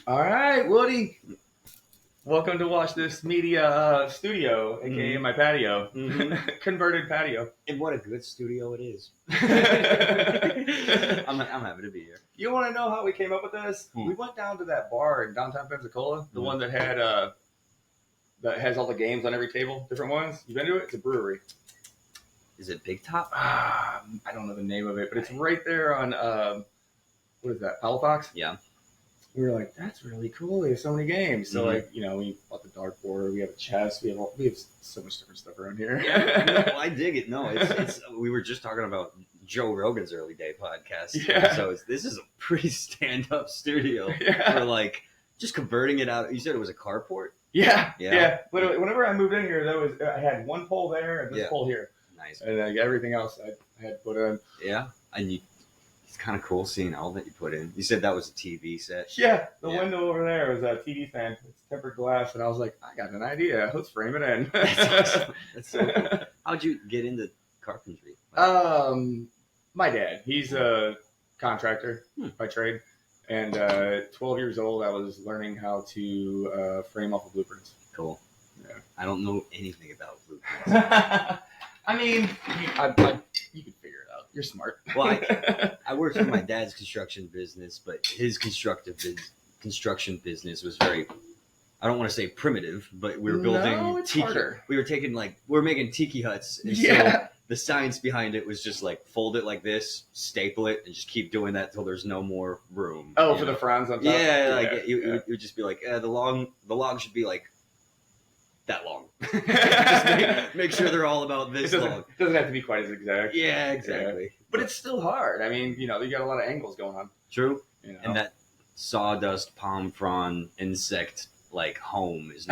All right, Woody. Welcome to Watch This Media Studio, aka my patio. Converted patio. And what a good studio it is. I'm happy to be here. You want to know how we came up with this? We went down to that bar in downtown Pensacola, the one that had that has all the games on every table, different ones. You been to it? It's a brewery. Is it Big Top? I don't know the name of it, but it's right there on what is that? Palafox? Yeah. We were like, that's really cool. They have so many games. So we bought the dartboard. We have a chess. We have so much different stuff around here. Yeah, I dig it. No, it's. We were just talking about Joe Rogan's early day podcast. Yeah. So this is a pretty stand up studio. Yeah. For like just converting it out. You said it was a carport. Yeah. Literally, whenever I moved in here, I had one pole there and this pole here. Nice. And everything else I had put in. Yeah, and it's kind of cool seeing all that you put in. You said that was a TV set. Yeah, the window over there was a TV stand. It's tempered glass, and I was like, I got an idea. Let's frame it in. That's awesome. That's so cool. How'd you get into carpentry? My dad. He's a contractor by trade, and 12 years old, I was learning how to frame off of blueprints. Cool. Yeah. I don't know anything about blueprints. I mean, you can figure it out. You're smart. Well, I worked for my dad's construction business, but his construction business was very, I don't want to say primitive, but we were building we were making tiki huts. And so the science behind it was just like fold it like this, staple it, and just keep doing that until there's no more room. Oh, for the fronds on top? Yeah, it would just be like, the log should be like that long. Just make sure they're all about this long. It doesn't have to be quite as exact. Yeah, exactly. Yeah. But it's still hard. I mean, you got a lot of angles going on. True. And that sawdust palm frond insect like home is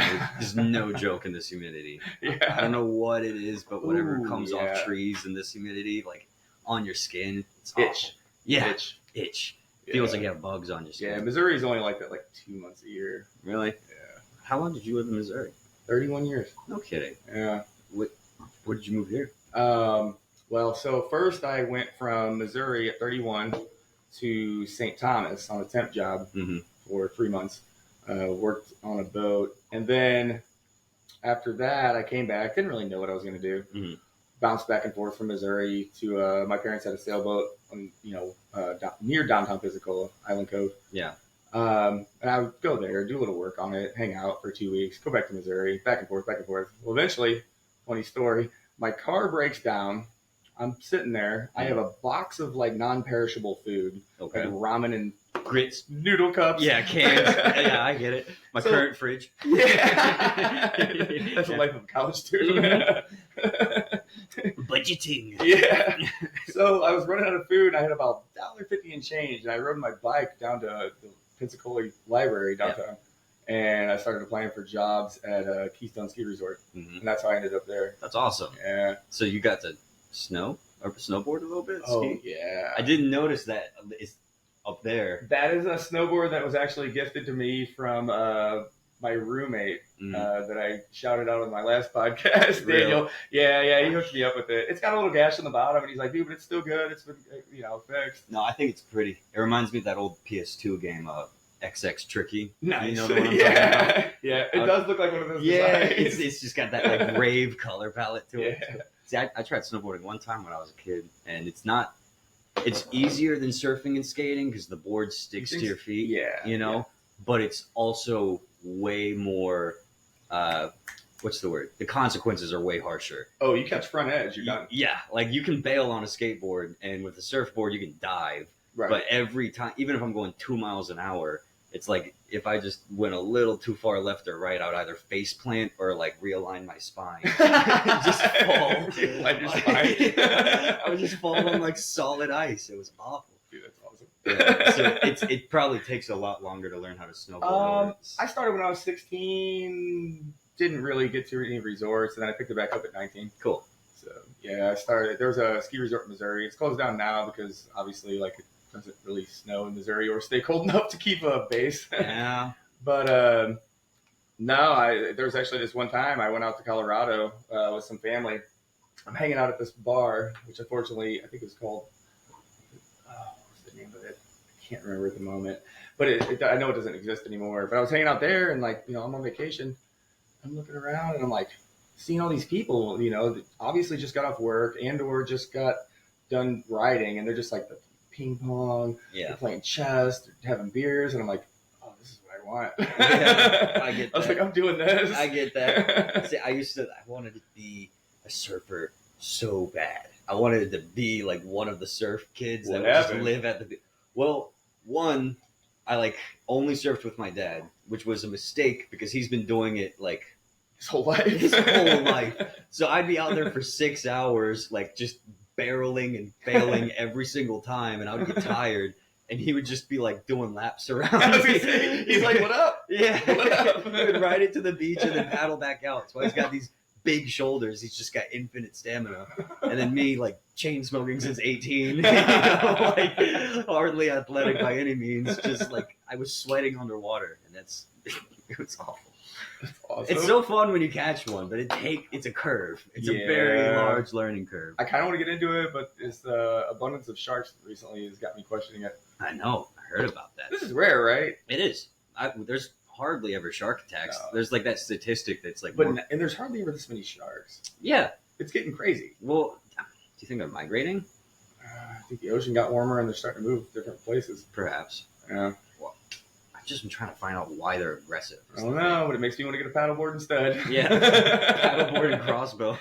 no joke in this humidity. Yeah. I don't know what it is, but whatever comes off trees in this humidity, like on your skin, it's itch. Awful. Yeah, itch. Feels like you have bugs on your skin. Yeah, Missouri's only like that, like 2 months a year. Really? Yeah. How long did you live in Missouri? 31 years. No kidding. Yeah. What did you move here? Well, so first I went from Missouri at 31 to St. Thomas on a temp job for 3 months. Worked on a boat. And then after that, I came back. Didn't really know what I was going to do. Bounced back and forth from Missouri to my parents had a sailboat on, near downtown Pensacola, Island Cove. Yeah. And I would go there, do a little work on it, hang out for 2 weeks, go back to Missouri, back and forth. Well, eventually, funny story, my car breaks down. I'm sitting there. I have a box of like non-perishable food, like ramen and grits, noodle cups. Yeah, cans. Yeah, I get it. My current fridge. Yeah. That's the life of a college student. Budgeting. Yeah. So I was running out of food. I had about $1.50 in change, and I rode my bike down to the Pensacola Library downtown, and I started applying for jobs at Keystone Ski Resort, and that's how I ended up there. That's awesome. Yeah. So you got to snowboard a little bit? Oh, yeah. I didn't notice that it's up there. That is a snowboard that was actually gifted to me from my roommate that I shouted out on my last podcast, Daniel. Yeah, he hooked me up with it. It's got a little gash on the bottom, and he's like, dude, but it's still good. It's been, fixed. No, I think it's pretty. It reminds me of that old PS2 game, XX Tricky. Nice. You know the one I'm talking about? Yeah, it does look like one of those designs. It's just got that like rave color palette to it. Yeah. See, I tried snowboarding one time when I was a kid, and it's easier than surfing and skating because the board sticks to your feet. Yeah. But it's also way more, what's the word? The consequences are way harsher. Oh, you catch front edge, you're done. Yeah, like you can bail on a skateboard, and with a surfboard, you can dive. Right. But every time, even if I'm going 2 miles an hour, it's like if I just went a little too far left or right, I would either face plant or like realign my spine. Just fall. Like your spine. I would just fall on like solid ice. It was awful. Dude, that's awesome. Yeah. So it probably takes a lot longer to learn how to snowboard. I started when I was 16. Didn't really get to any resorts, and then I picked it back up at 19. Cool. So yeah, I started. There was a ski resort in Missouri. It's closed down now because obviously, like, it doesn't really snow in Missouri or stay cold enough to keep a base. Yeah. But there was actually this one time I went out to Colorado with some family. I'm hanging out at this bar, which unfortunately I think it was called. What's the name of it? I can't remember at the moment. but I know it doesn't exist anymore. But I was hanging out there, and like, I'm on vacation. I'm looking around, and I'm like seeing all these people, that obviously just got off work and or just got done riding, and they're just like the ping pong, they're playing chess, they're having beers, and I'm like, oh, this is what I want. Yeah, I get that. I was like, I'm doing this. I get that. See, I wanted to be a surfer so bad. I wanted to be like one of the surf kids that would just live at the beach. Well, one, I like only surfed with my dad, which was a mistake because he's been doing it like his whole life. So I'd be out there for 6 hours, like just barreling and failing every single time, and I would get tired, and he would just be like doing laps around me. He's like, "What up? Yeah, what up?" He would ride it to the beach and then paddle back out. So he's got these big shoulders. He's just got infinite stamina. And then me, like chain smoking since 18, like hardly athletic by any means. Just like I was sweating underwater, and it was awful. That's awesome. It's so fun when you catch one, but it's a curve. It's a very large learning curve. I kind of want to get into it, but this abundance of sharks recently has got me questioning it. I know. I heard about that. This is rare, right? It is. There's hardly ever shark attacks. No. There's like that statistic that's like... and there's hardly ever this many sharks. Yeah. It's getting crazy. Well, do you think they're migrating? I think the ocean got warmer and they're starting to move different places. Perhaps. Yeah. I've just been trying to find out why they're aggressive. I don't know, but it makes me want to get a paddleboard instead. Yeah. Paddleboard and crossbow.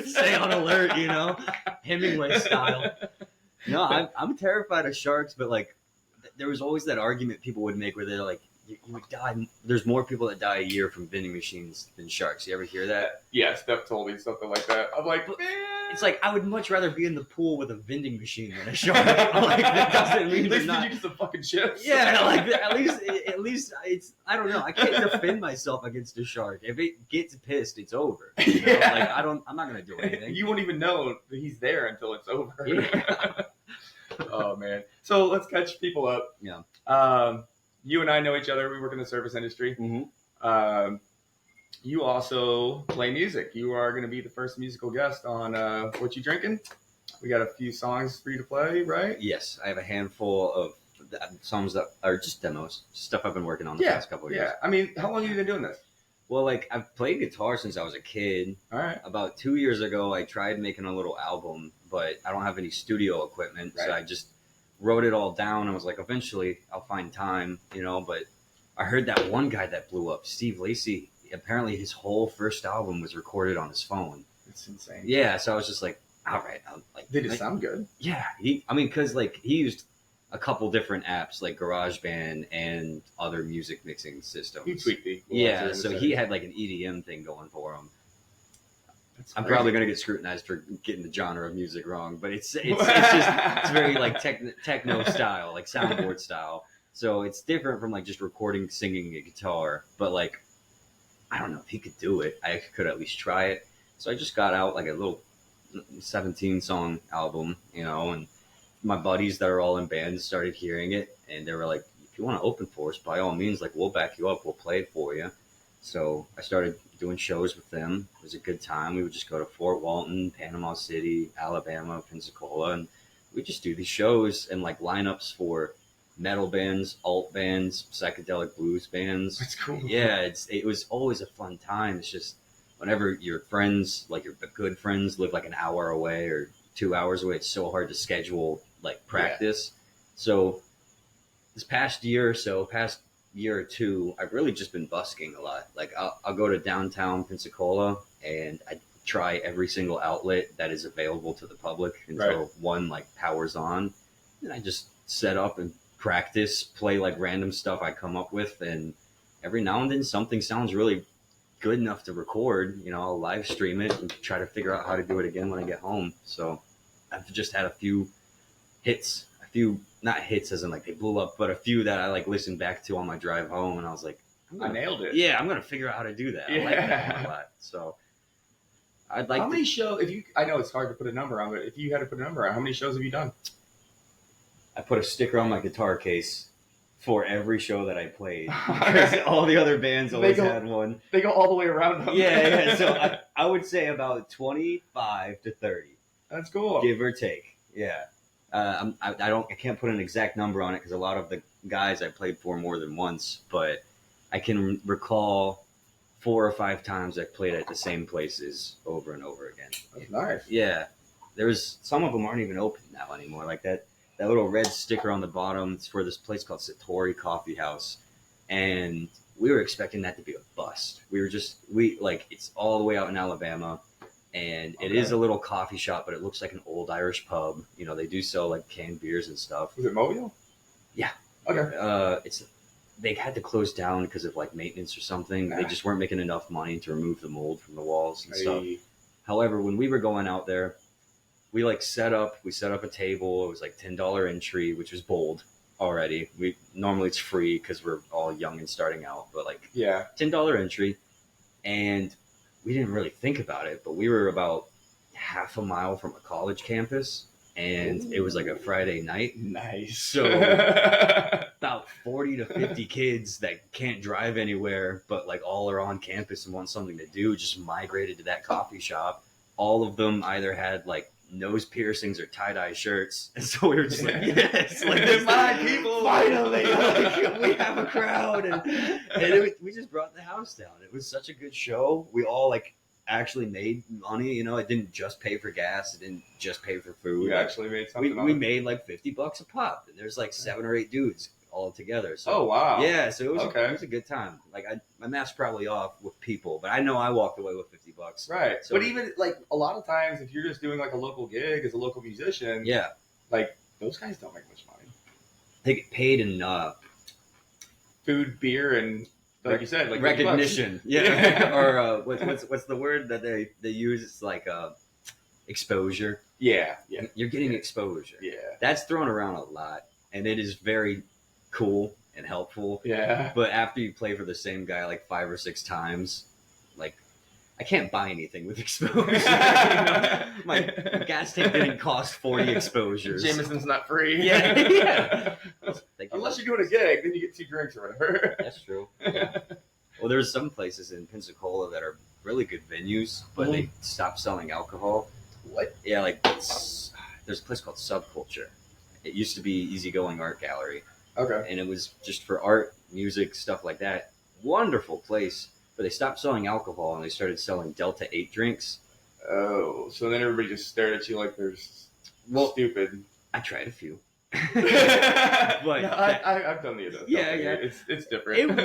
Stay on alert, Hemingway style. No, I'm terrified of sharks, but like there was always that argument people would make where they're like, you would die. There's more people that die a year from vending machines than sharks. You ever hear that? Yeah, Steph told me something like that. I'm like, man. It's like I would much rather be in the pool with a vending machine than a shark. Like that doesn't mean they're not. You get some fucking chips. Yeah, like at least it's. I don't know. I can't defend myself against a shark. If it gets pissed, it's over. Yeah. Like I'm not gonna do anything. You won't even know that he's there until it's over. Yeah. Oh man. So let's catch people up. Yeah. You and I know each other. We work in the service industry. Mm-hmm. You also play music. You are going to be the first musical guest on Whatchu Drinkin. We got a few songs for you to play, right? Yes, I have a handful of songs that are just demos, stuff I've been working on the past couple of years. Yeah, I mean, how long have you been doing this? Well, like I've played guitar since I was a kid. All right. About 2 years ago, I tried making a little album, but I don't have any studio equipment, so I just wrote it all down. I was like, eventually I'll find time, But I heard that one guy that blew up, Steve Lacy. Apparently, his whole first album was recorded on his phone. It's insane. Yeah, so I was just like, all right. Did it sound good? Yeah, because like he used a couple different apps like GarageBand and other music mixing systems. He tweaked the yeah, so he had like an EDM thing going for him. I'm probably going to get scrutinized for getting the genre of music wrong, but it's very like techno style, like soundboard style. So it's different from like just recording, singing a guitar. But like, I don't know if he could do it. I could at least try it. So I just got out like a little 17 song album, and my buddies that are all in bands started hearing it, and they were like, if you want to open for us, by all means, like we'll back you up, we'll play it for you. So I started doing shows with them. It was a good time. We would just go to Fort Walton, Panama City, Alabama, Pensacola, and we just do these shows and like lineups for metal bands, alt bands, psychedelic blues bands. That's cool. Yeah, it was always a fun time. It's just whenever your friends, like your good friends, live like an hour away or 2 hours away, it's so hard to schedule like practice. Yeah. So this past year or two, I've really just been busking a lot. Like I'll go to downtown Pensacola and I try every single outlet that is available to the public until one like powers on. And I just set up and practice, play like random stuff I come up with. And every now and then something sounds really good enough to record, I'll live stream it and try to figure out how to do it again when I get home. So I've just had a few hits, not hits as in like they blew up, but a few that I like listened back to on my drive home, and I was like, I nailed it. Yeah, I'm gonna figure out how to do that. I like that a lot. So I'd like. How many shows? I know it's hard to put a number on, but if you had to put a number on, how many shows have you done? I put a sticker on my guitar case for every show that I played because all the other bands always had one. They go all the way around them. Yeah. So I would say about 25 to 30. That's cool. Give or take. Yeah. I can't put an exact number on it because a lot of the guys I played for more than once, but I can recall 4 or 5 times I played at the same places over and over again. That's nice. Yeah, there's some of them aren't even open now anymore. Like that little red sticker on the bottom. It's for this place called Satori Coffee House, and we were expecting that to be a bust. It's all the way out in Alabama. And it is a little coffee shop, but it looks like an old Irish pub. You know, they do sell like canned beers and stuff. Is it Mobile? Yeah. Okay. They had to close down because of like maintenance or something. They just weren't making enough money to remove the mold from the walls and stuff. However, when we were going out there, we set up a table. It was like $10 entry, which was bold already. Normally it's free because we're all young and starting out, but $10 entry, and we didn't really think about it, but we were about half a mile from a college campus, and it was like a Friday night. Nice. So about 40 to 50 kids that can't drive anywhere, but like all are on campus and want something to do, just migrated to that coffee shop. All of them either had like nose piercings or tie-dye shirts, and so we were just like, yes, like there's my people, finally, like, we have a crowd, and we just brought the house down. It was such a good show. We all like actually made money. You know, it didn't just pay for gas, it didn't just pay for food. We actually made something. We made like $50 a pop, and there's like 7 or 8 dudes all together. So, oh wow, yeah. So it was a good time. Like my math's probably off with people, but I know I walked away with $50. Right. So, but even like a lot of times, if you're just doing like a local gig as a local musician, like those guys don't make much money. They get paid in food, beer, and like you said, like recognition. Yeah. Or what's the word that they use? It's like exposure. Yeah. You're getting exposure. Yeah. That's thrown around a lot, and it is very cool and helpful. Yeah. But after you play for the same guy like 5 or 6 times, like I can't buy anything with exposure. My gas tank didn't cost 40 exposures. Jameson's not free. Yeah. Unless you're doing a gig, then you get 2 drinks or whatever. That's true. Yeah. Well, there's some places in Pensacola that are really good venues, but they stopped selling alcohol. What? Yeah, like there's a place called Subculture. It used to be Easygoing Art Gallery. Okay. And it was just for art, music, stuff like that. Wonderful place. But they stopped selling alcohol and they started selling Delta 8 drinks. Oh, so then everybody just stared at you like they're stupid. I tried a few. But no, I've done the other. Yeah. It's different.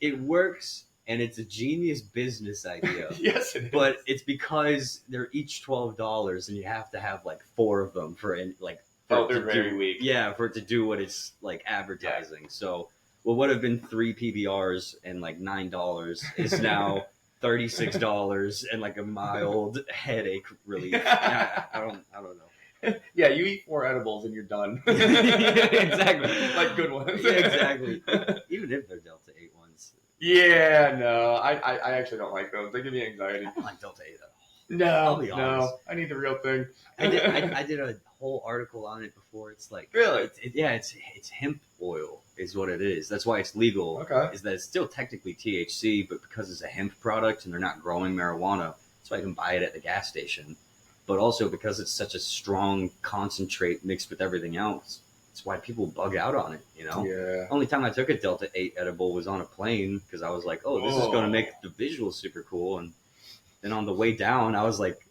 It works, and it's a genius business idea. Yes, it is. But it's because they're each $12, and you have to have like 4 of them for like. They're very weak. Yeah, for it to do what it's like advertising. Yeah. So what would have been 3 PBRs and like $9 is now $36 and like a mild headache relief. Yeah, I don't know. Yeah, you eat 4 edibles and you're done. Yeah, exactly. Like good ones. Yeah, exactly. Even if they're Delta 8 ones. Yeah, no. I actually don't like those. They give me anxiety. I don't like Delta 8 at all. No. I need the real thing. I did a whole article on it before. It's like really, it's hemp oil is what it is. That's why it's legal. Okay, is that it's still technically THC, but because it's a hemp product and they're not growing marijuana, that's why I can buy it at the gas station. But also because it's such a strong concentrate mixed with everything else, that's why people bug out on it. You know. Yeah. Only time I took a Delta 8 edible was on a plane because I was like, oh, this is going to make the visuals super cool. And then on the way down, I was like,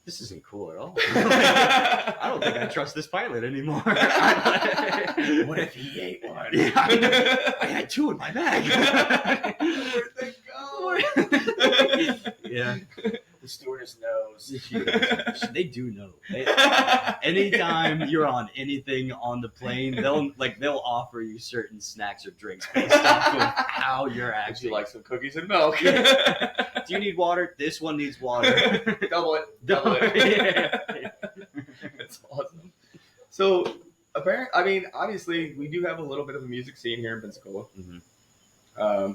this isn't cool at all. I don't think I trust this pilot anymore. What if he ate one? Yeah, I had 2 in my bag. Where'd they go? Yeah. The stewardess knows. They do know. Anytime you're on anything on the plane, they'll offer you certain snacks or drinks based off of how you're acting. Would you like some cookies and milk? Do you need water? This one needs water. Double it. Yeah. That's awesome. So, obviously, we do have a little bit of a music scene here in Pensacola. Mm-hmm.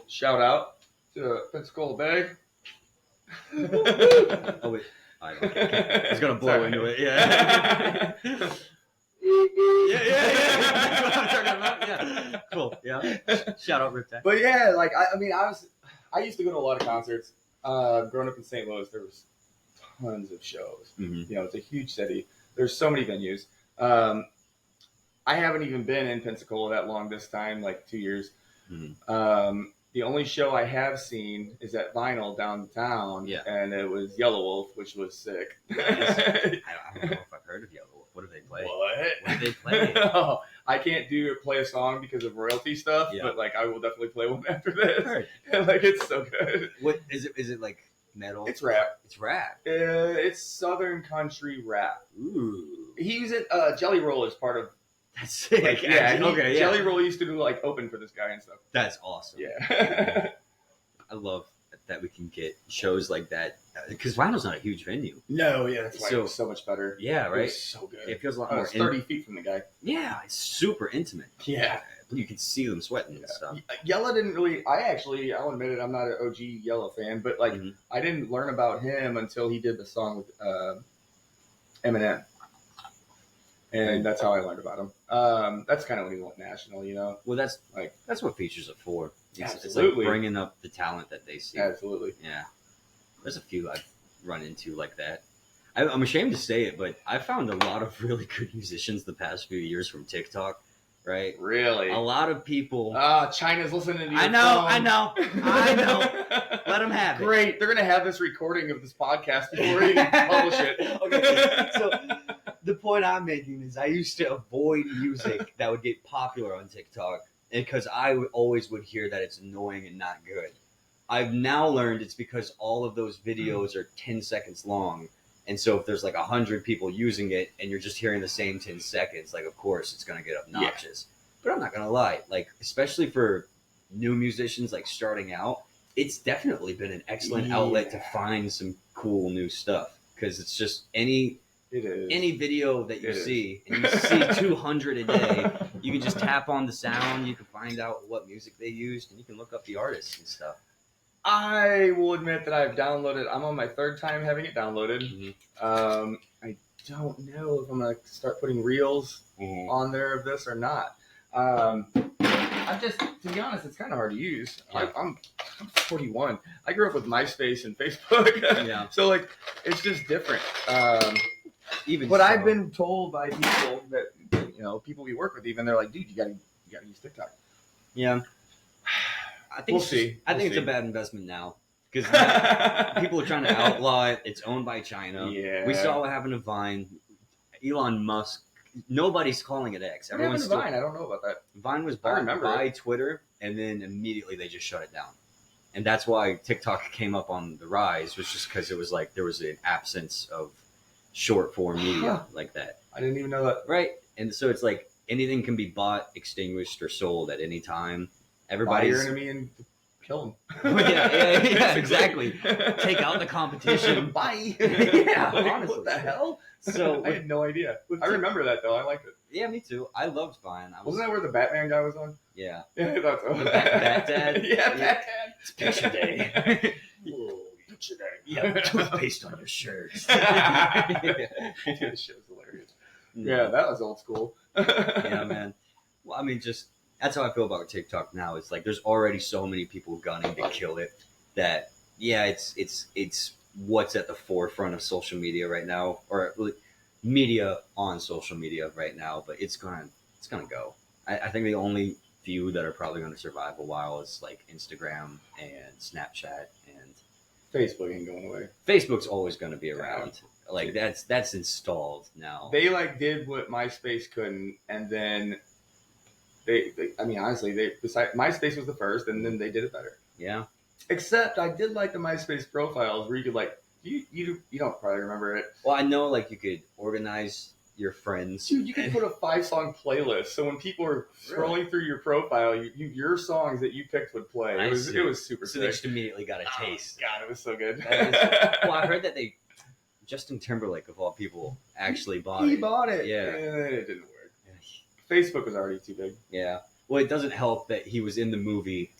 Shout out to Pensacola Bay. Oh wait, I was gonna blow into it. Yeah. Yeah. Cool. Yeah. Shout out Riptide. But yeah, like I used to go to a lot of concerts. Growing up in St. Louis, there was tons of shows. Mm-hmm. You know, it's a huge city. There's so many venues. I haven't even been in Pensacola that long this time, like 2 years. Mm-hmm. The only show I have seen is at Vinyl downtown, and it was Yellow Wolf, which was sick. I don't know if I've heard of Yellow Wolf. What do they play? What do they play? Oh, I can't play a song because of royalty stuff, but like I will definitely play one after this. Right. Like it's so good. What is it? Is it like metal? It's rap. It's rap. It's Southern country rap. Ooh. He was in Jelly Roll as part of. That's sick. Like, Jelly Roll used to do like open for this guy and stuff. That's awesome. Yeah. I love that we can get shows like that because Vinyl's not a huge venue. No, that's why it's so much better. Yeah, right. It's so good. It feels a lot more. It's 30 feet from the guy. Yeah, it's super intimate. Yeah, you can see them sweating and stuff. Yella didn't really. I'll admit it. I'm not an OG Yella fan, but like I didn't learn about him until he did the song with Eminem. And that's how I learned about him. That's kind of when he went national, you know. Well, that's what features are for. Absolutely. It's like bringing up the talent that they see. Absolutely. Yeah. There's a few I've run into like that. I'm ashamed to say it, but I found a lot of really good musicians the past few years from TikTok. Right? Really? A lot of people. China's listening to you. I know. Let them have it. Great. They're going to have this recording of this podcast before you publish it. Okay. So the point I'm making is I used to avoid music that would get popular on TikTok because I always would hear that it's annoying and not good. I've now learned it's because all of those videos are 10 seconds long. And so if there's like 100 people using it and you're just hearing the same 10 seconds, like, of course, it's going to get obnoxious. Yeah. But I'm not going to lie. Like, especially for new musicians, like, starting out, it's definitely been an excellent outlet to find some cool new stuff. Because it's just any video that you see, and you see 200 a day, you can just tap on the sound, you can find out what music they used, and you can look up the artists and stuff. I will admit that I've downloaded. I'm on my third time having it downloaded. Mm-hmm. I don't know if I'm going to start putting reels on there of this or not. I'm just, to be honest, it's kind of hard to use. Yeah. I'm 41. I grew up with MySpace and Facebook. Yeah. So, like, it's just different. I've been told by people that, people we work with even, they're like, dude, you gotta use TikTok. Yeah. I think it's a bad investment now because people are trying to outlaw it. It's owned by China. Yeah. We saw what happened to Vine. Elon Musk. Nobody's calling it X. Everyone's still Vine. I don't know about that. Vine was bought by Twitter, and then immediately they just shut it down. And that's why TikTok came up on the rise, was just because it was like there was an absence of short form media like that. I didn't even know that. Right. And so it's like anything can be bought, extinguished, or sold at any time. Everybody's your enemy and kill him. yeah, exactly. Take out the competition. Bye. Yeah, honestly. What the hell? So I had no idea. I remember that though. I liked it. Yeah, me too. I loved Vine. Wasn't that where the Batman guy was on? Yeah. Yeah, that's Bat Dad. Yeah, Bat Dad. It's picture day. Whoa, picture day. Yeah, toothpaste on your shirt. This show's hilarious. Yeah, that was old school. Yeah, man. Well, I mean, just. That's how I feel about TikTok now. It's like there's already so many people gunning to kill it that it's what's at the forefront of social media right now, or media on social media right now. But it's gonna go. I think the only few that are probably going to survive a while is like Instagram and Snapchat, and Facebook ain't going away. Facebook's always going to be around. Like that's installed now. They did what MySpace couldn't, and then. MySpace was the first, and then they did it better. Yeah. Except I did like the MySpace profiles where you could you don't probably remember it. Well, I know you could organize your friends. Dude, you could put a 5-song playlist, so when people are scrolling through your profile, your songs that you picked would play. It was super sick. So they just immediately got a taste. God, it was so good. Well, I heard that Justin Timberlake of all people actually bought it. He bought it. Yeah. It didn't work. Facebook was already too big. Yeah. Well, it doesn't help that he was in the movie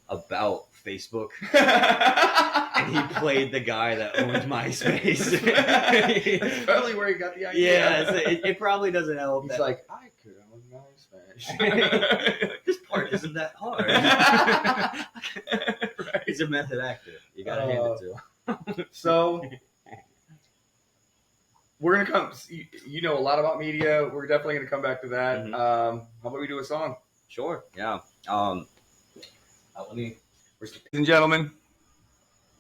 about Facebook. And he played the guy that owned MySpace. That's probably where he got the idea. Yeah, so it probably doesn't help. He's like, I could own MySpace. This part isn't that hard. Right. He's a method actor. You gotta hand it to him. So, we're gonna come. You know a lot about media. We're definitely gonna come back to that. Mm-hmm. How about we do a song? Sure. Yeah. Ladies and gentlemen,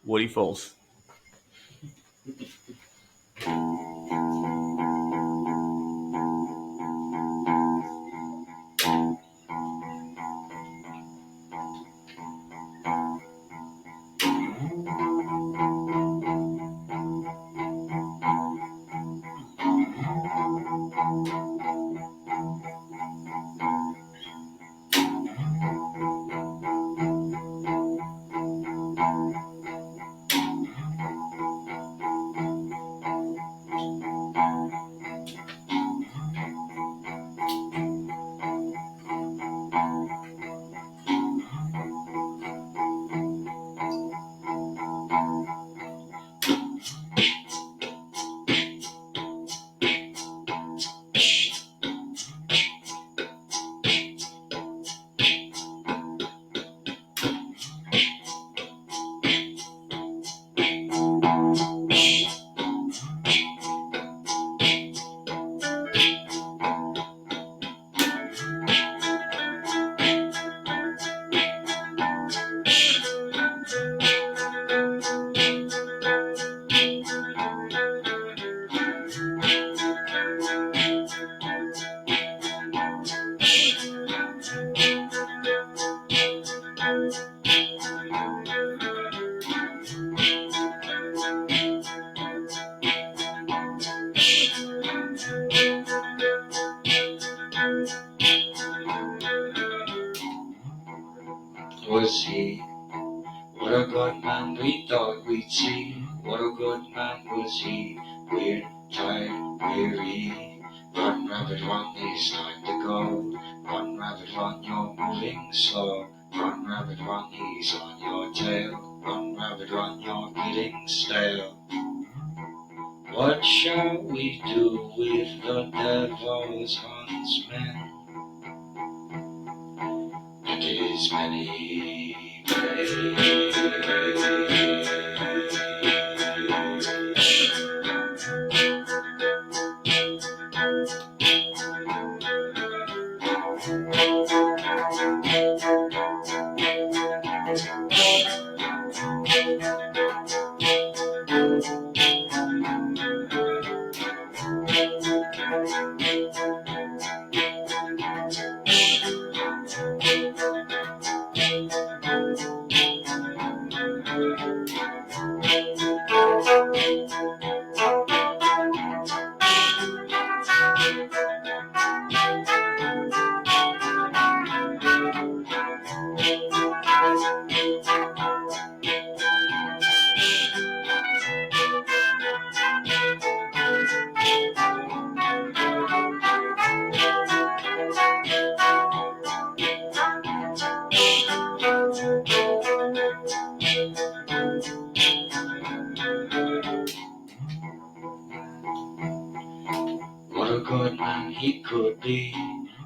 Woody Folse. Was he? What a good man we thought we'd see. What a good man was he. We're tired, weary. Run, rabbit, run, it's time to go. Run, rabbit, run, you're moving slow. Run, rabbit, run, he's on your tail. Run, rabbit, run, you're getting stale. What shall we do with the devil's huntsmen and his many prey? What a good man he could be.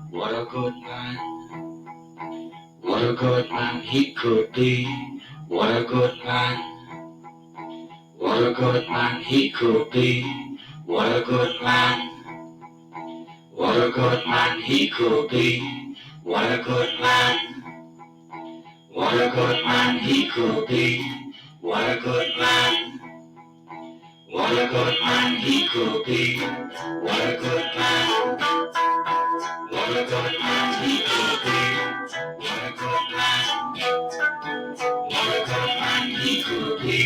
What a good man. What a good man he could be. What a good man. What a good man he could be. What a good man. What a good man he could be. What a good man. What a good man he could be. What a good man. What a good man he could be. What a good man. What a good man he could be. What a good man. What a good man he could be.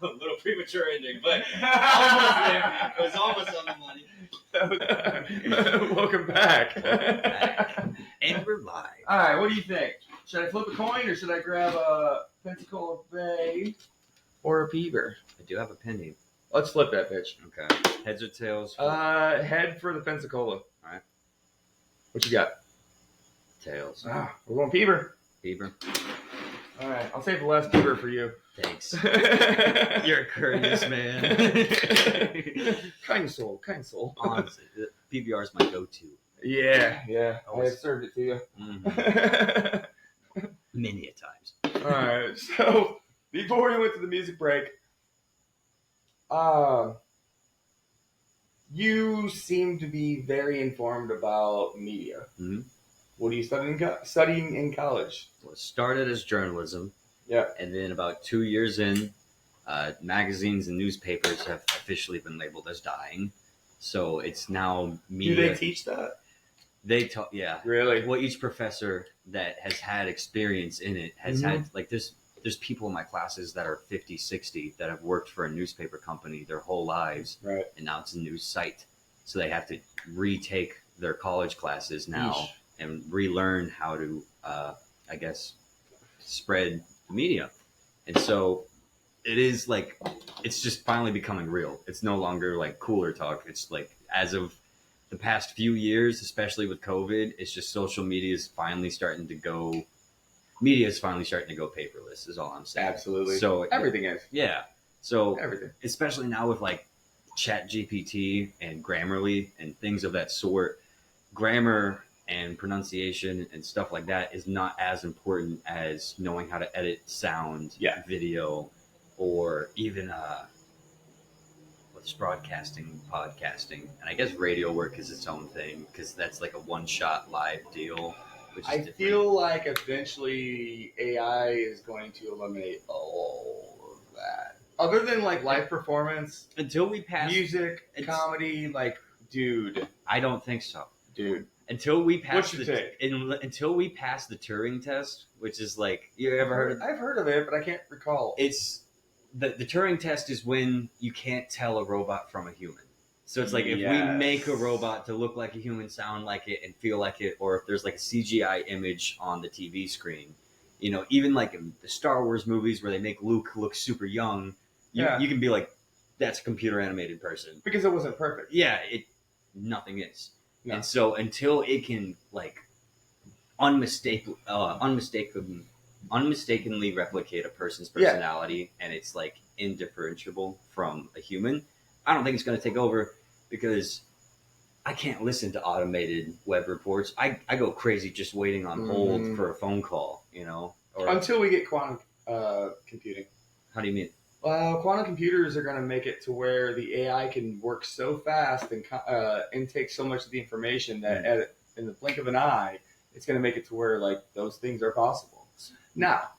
A little premature ending, but almost there. It was almost on the money. Welcome back. And we're live. All right, what do you think? Should I flip a coin or should I grab a Pensacola Bay or a Beaver? I do have a penny. Let's flip that bitch. Okay. Heads or tails? Head for the Pensacola. All right. What you got? Tails. We're going Beaver. Beaver. All right, I'll save the last beaver for you. Thanks. You're a courteous man. Kind soul, kind soul. Honestly, the PBR is my go-to. Yeah. I have served it to you. Mm-hmm. Many a times. All right, so before we went to the music break, you seem to be very informed about media. Mm-hmm. What are you studying in college? Well, it started as journalism. Yeah. And then about 2 years in, magazines and newspapers have officially been labeled as dying. So it's now media. Do they teach that? They taught, yeah. Really? Well, each professor that has had experience in it has had, like, there's people in my classes that are 50, 60 that have worked for a newspaper company their whole lives. Right. And now it's a news site. So they have to retake their college classes now and relearn how to, I guess, spread the media. And so it is like, it's just finally becoming real. It's no longer like cooler talk. It's like, as of the past few years, especially with COVID, it's just social media is finally starting to go paperless is all I'm saying. Absolutely. So everything is. Yeah. So everything. Especially now with like ChatGPT and Grammarly and things of that sort, grammar and pronunciation and stuff like that is not as important as knowing how to edit sound, video, or even what's broadcasting, podcasting, and I guess radio work is its own thing because that's like a one-shot live deal. Which is different. Feel like eventually AI is going to eliminate all of that. Other than like live performance, until we pass music, comedy, like, dude, I don't think so, dude. Until we pass until we pass the Turing test, which is like, you ever heard of it? I've heard of it, but I can't recall. It's the Turing test is when you can't tell a robot from a human. So it's like if we make a robot to look like a human, sound like it, and feel like it, or if there's like a CGI image on the TV screen, you know, even like in the Star Wars movies where they make Luke look super young, you can be like, that's a computer animated person. Because it wasn't perfect. Yeah, nothing is. No. And so until it can like unmistakably replicate a person's personality and it's like indifferentiable from a human, I don't think it's going to take over because I can't listen to automated web reports. I go crazy just waiting on hold for a phone call, you know. Until we get quantum computing. How do you mean? Quantum computers are going to make it to where the AI can work so fast and intake so much of the information that in the blink of an eye, it's going to make it to where like those things are possible. Now,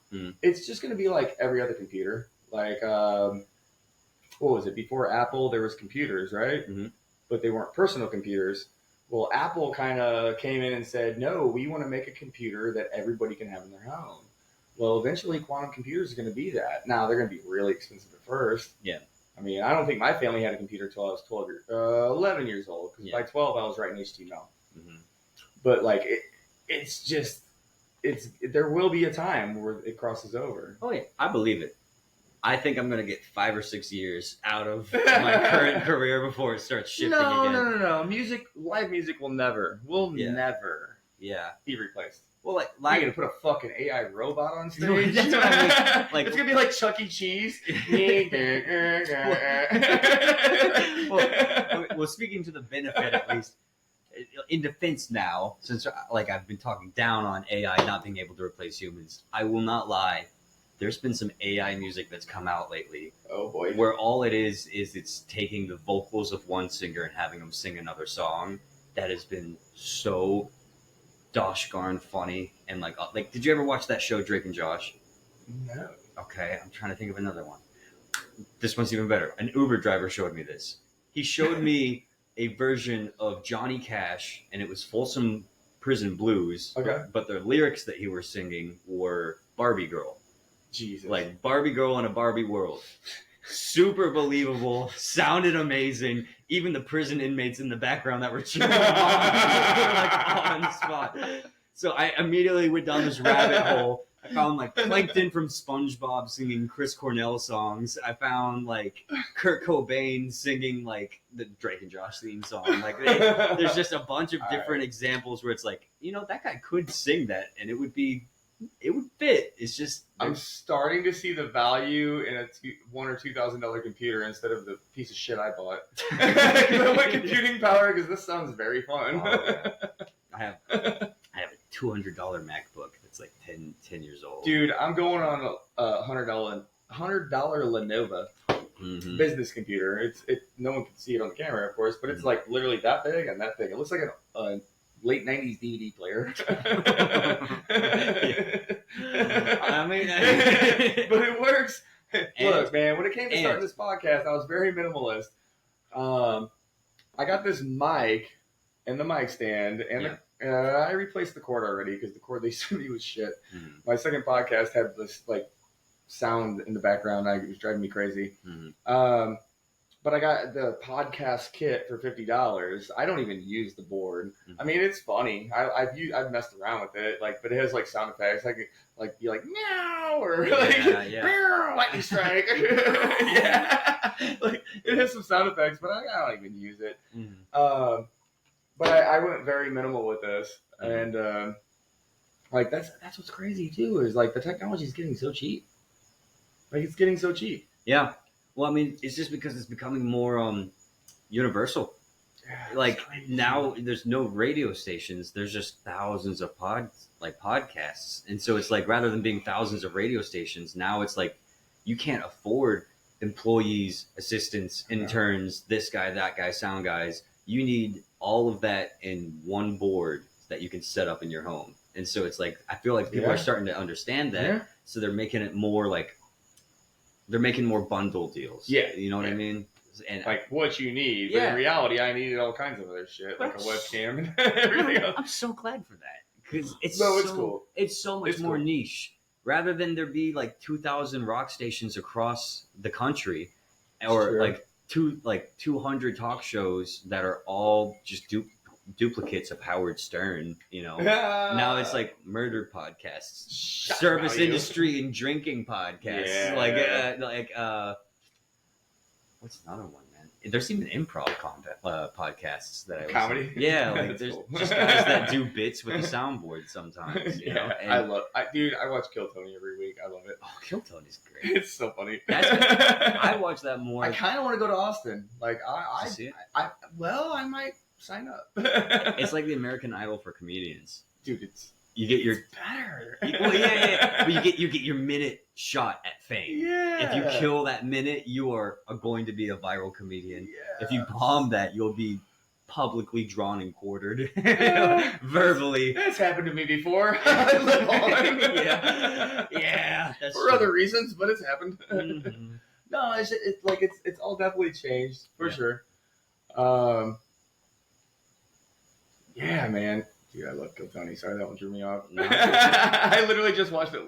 it's just going to be like every other computer. Like, what was it? Before Apple, there was computers, right? Mm-hmm. But they weren't personal computers. Well, Apple kind of came in and said, no, we want to make a computer that everybody can have in their home. Well, eventually quantum computers are going to be that. Now, they're going to be really expensive at first. Yeah. I mean, I don't think my family had a computer until I was 11 years old. Because by 12, I was writing HTML. Mm-hmm. But, like, there will be a time where it crosses over. Oh, yeah. I believe it. I think I'm going to get 5 or 6 years out of my current career before it starts shifting again. No. Live music will never be replaced. Well, like you're going to put a fucking AI robot on stage? That's what I mean. Like, it's going to be like Chuck E. Cheese. well, speaking to the benefit, at least, in defense now, since like I've been talking down on AI not being able to replace humans, I will not lie. There's been some AI music that's come out lately. Oh boy! Where all it is it's taking the vocals of one singer and having them sing another song. That has been so dosh darn funny. And like, did you ever watch that show Drake and Josh? No. Okay, I'm trying to think of another one. This one's even better. An Uber driver showed me this. He showed me a version of Johnny Cash, and it was Folsom Prison Blues. Okay. But the lyrics that he was singing were Barbie Girl. Jesus. Like Barbie Girl in a Barbie world. Super believable. Sounded amazing. Even the prison inmates in the background that were cheering him on, like on the spot. So I immediately went down this rabbit hole. I found like Plankton from SpongeBob singing Chris Cornell songs. I found like Kurt Cobain singing like the Drake and Josh theme song. Like there's just a bunch of different examples where it's like, you know, that guy could sing that and it would be it would fit. It's just I'm starting to see the value in a $1,000 or $2,000 computer instead of the piece of shit I bought. I want computing power because this sounds very fun. I have a $200 MacBook that's like 10 years old. Dude, I'm going on a $100 Lenovo business computer. No one can see it on the camera, of course, but it's like literally that big and that big. It looks like a late 90s DVD player. I mean, but it works. Look, man, when it came to starting this podcast, I was very minimalist. I got this mic and the mic stand, and I replaced the cord already because the cord they sent me was shit. My second podcast had this like sound in the background. It was driving me crazy. But I got the podcast kit for $50. I don't even use the board. I mean, it's funny. I've messed around with it, like, but it has like sound effects. I could like be like meow or like lightning strike. Like it has some sound effects, but I don't even use it. But I went very minimal with this, and like that's what's crazy too. Is like the technology is getting so cheap. Like it's getting so cheap. Yeah. Well, I mean, it's just because it's becoming more universal. Like now, there's no radio stations. There's just thousands of podcasts, and so it's like rather than being thousands of radio stations, now it's like you can't afford employees, assistants, interns, this guy, that guy, sound guys. You need all of that in one board that you can set up in your home, and so it's like I feel like people are starting to understand that, so they're making it more like. They're making more bundle deals. Yeah. You know what I mean? And like what you need. But in reality, I needed all kinds of other shit, like a webcam and everything else. I'm so glad for that. Because it's cool. It's so much more niche. Rather than there be like 2,000 rock stations across the country or like 200 talk shows that are all just duplicates of Howard Stern, you know. Now it's like murder podcasts, service industry and drinking podcasts. What's another one, man? There's even improv podcasts that I comedy. Like there's just guys that do bits with the soundboard sometimes. You know? And I watch Kill Tony every week. I love it. Oh, Kill Tony's great. It's so funny. I watch that more. I kind of want to go to Austin. Like I might sign up. It's like the American Idol for comedians, dude. You get your better. But you get your minute shot at fame. Yeah. If you kill that minute, you are going to be a viral comedian. Yeah. If you bomb that, you'll be publicly drawn and quartered, verbally. That's happened to me before. I live on. Yeah. That's for other reasons, but it's happened. No, it's all definitely changed for sure. Yeah, man. Dude, I love Kill Tony. Sorry, that one drew me off. No. I literally just watched it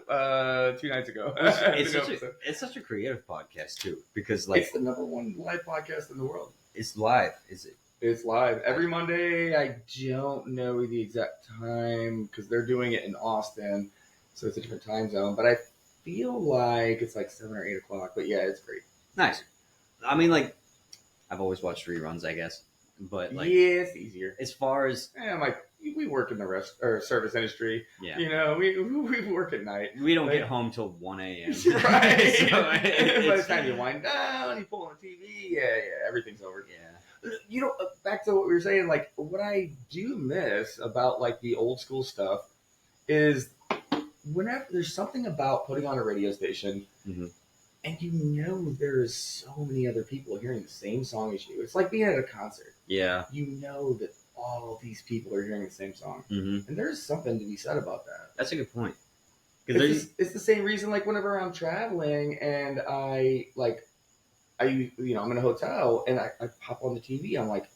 2 nights ago. It's such a creative podcast too, because like it's the #1 live podcast in the world. It's live, is it? It's live every Monday. I don't know the exact time because they're doing it in Austin, so it's a different time zone. But I feel like it's like 7 or 8 o'clock. But yeah, it's great. Nice. I mean, like I've always watched reruns, I guess. But like, it's easier as far as we work in the service industry. Yeah, you know, we work at night. We don't get home till 1 a.m. Right. So by the time you wind down, you pull on the TV. Everything's over. Yeah. You know, back to what we were saying. Like, what I do miss about like the old school stuff is whenever there's something about putting on a radio station. And you know there's so many other people hearing the same song as you. It's like being at a concert. Yeah. You know that all these people are hearing the same song. And there's something to be said about that. That's a good point. It's the same reason, like, whenever I'm traveling and I'm in a hotel and I pop on the TV, I'm like,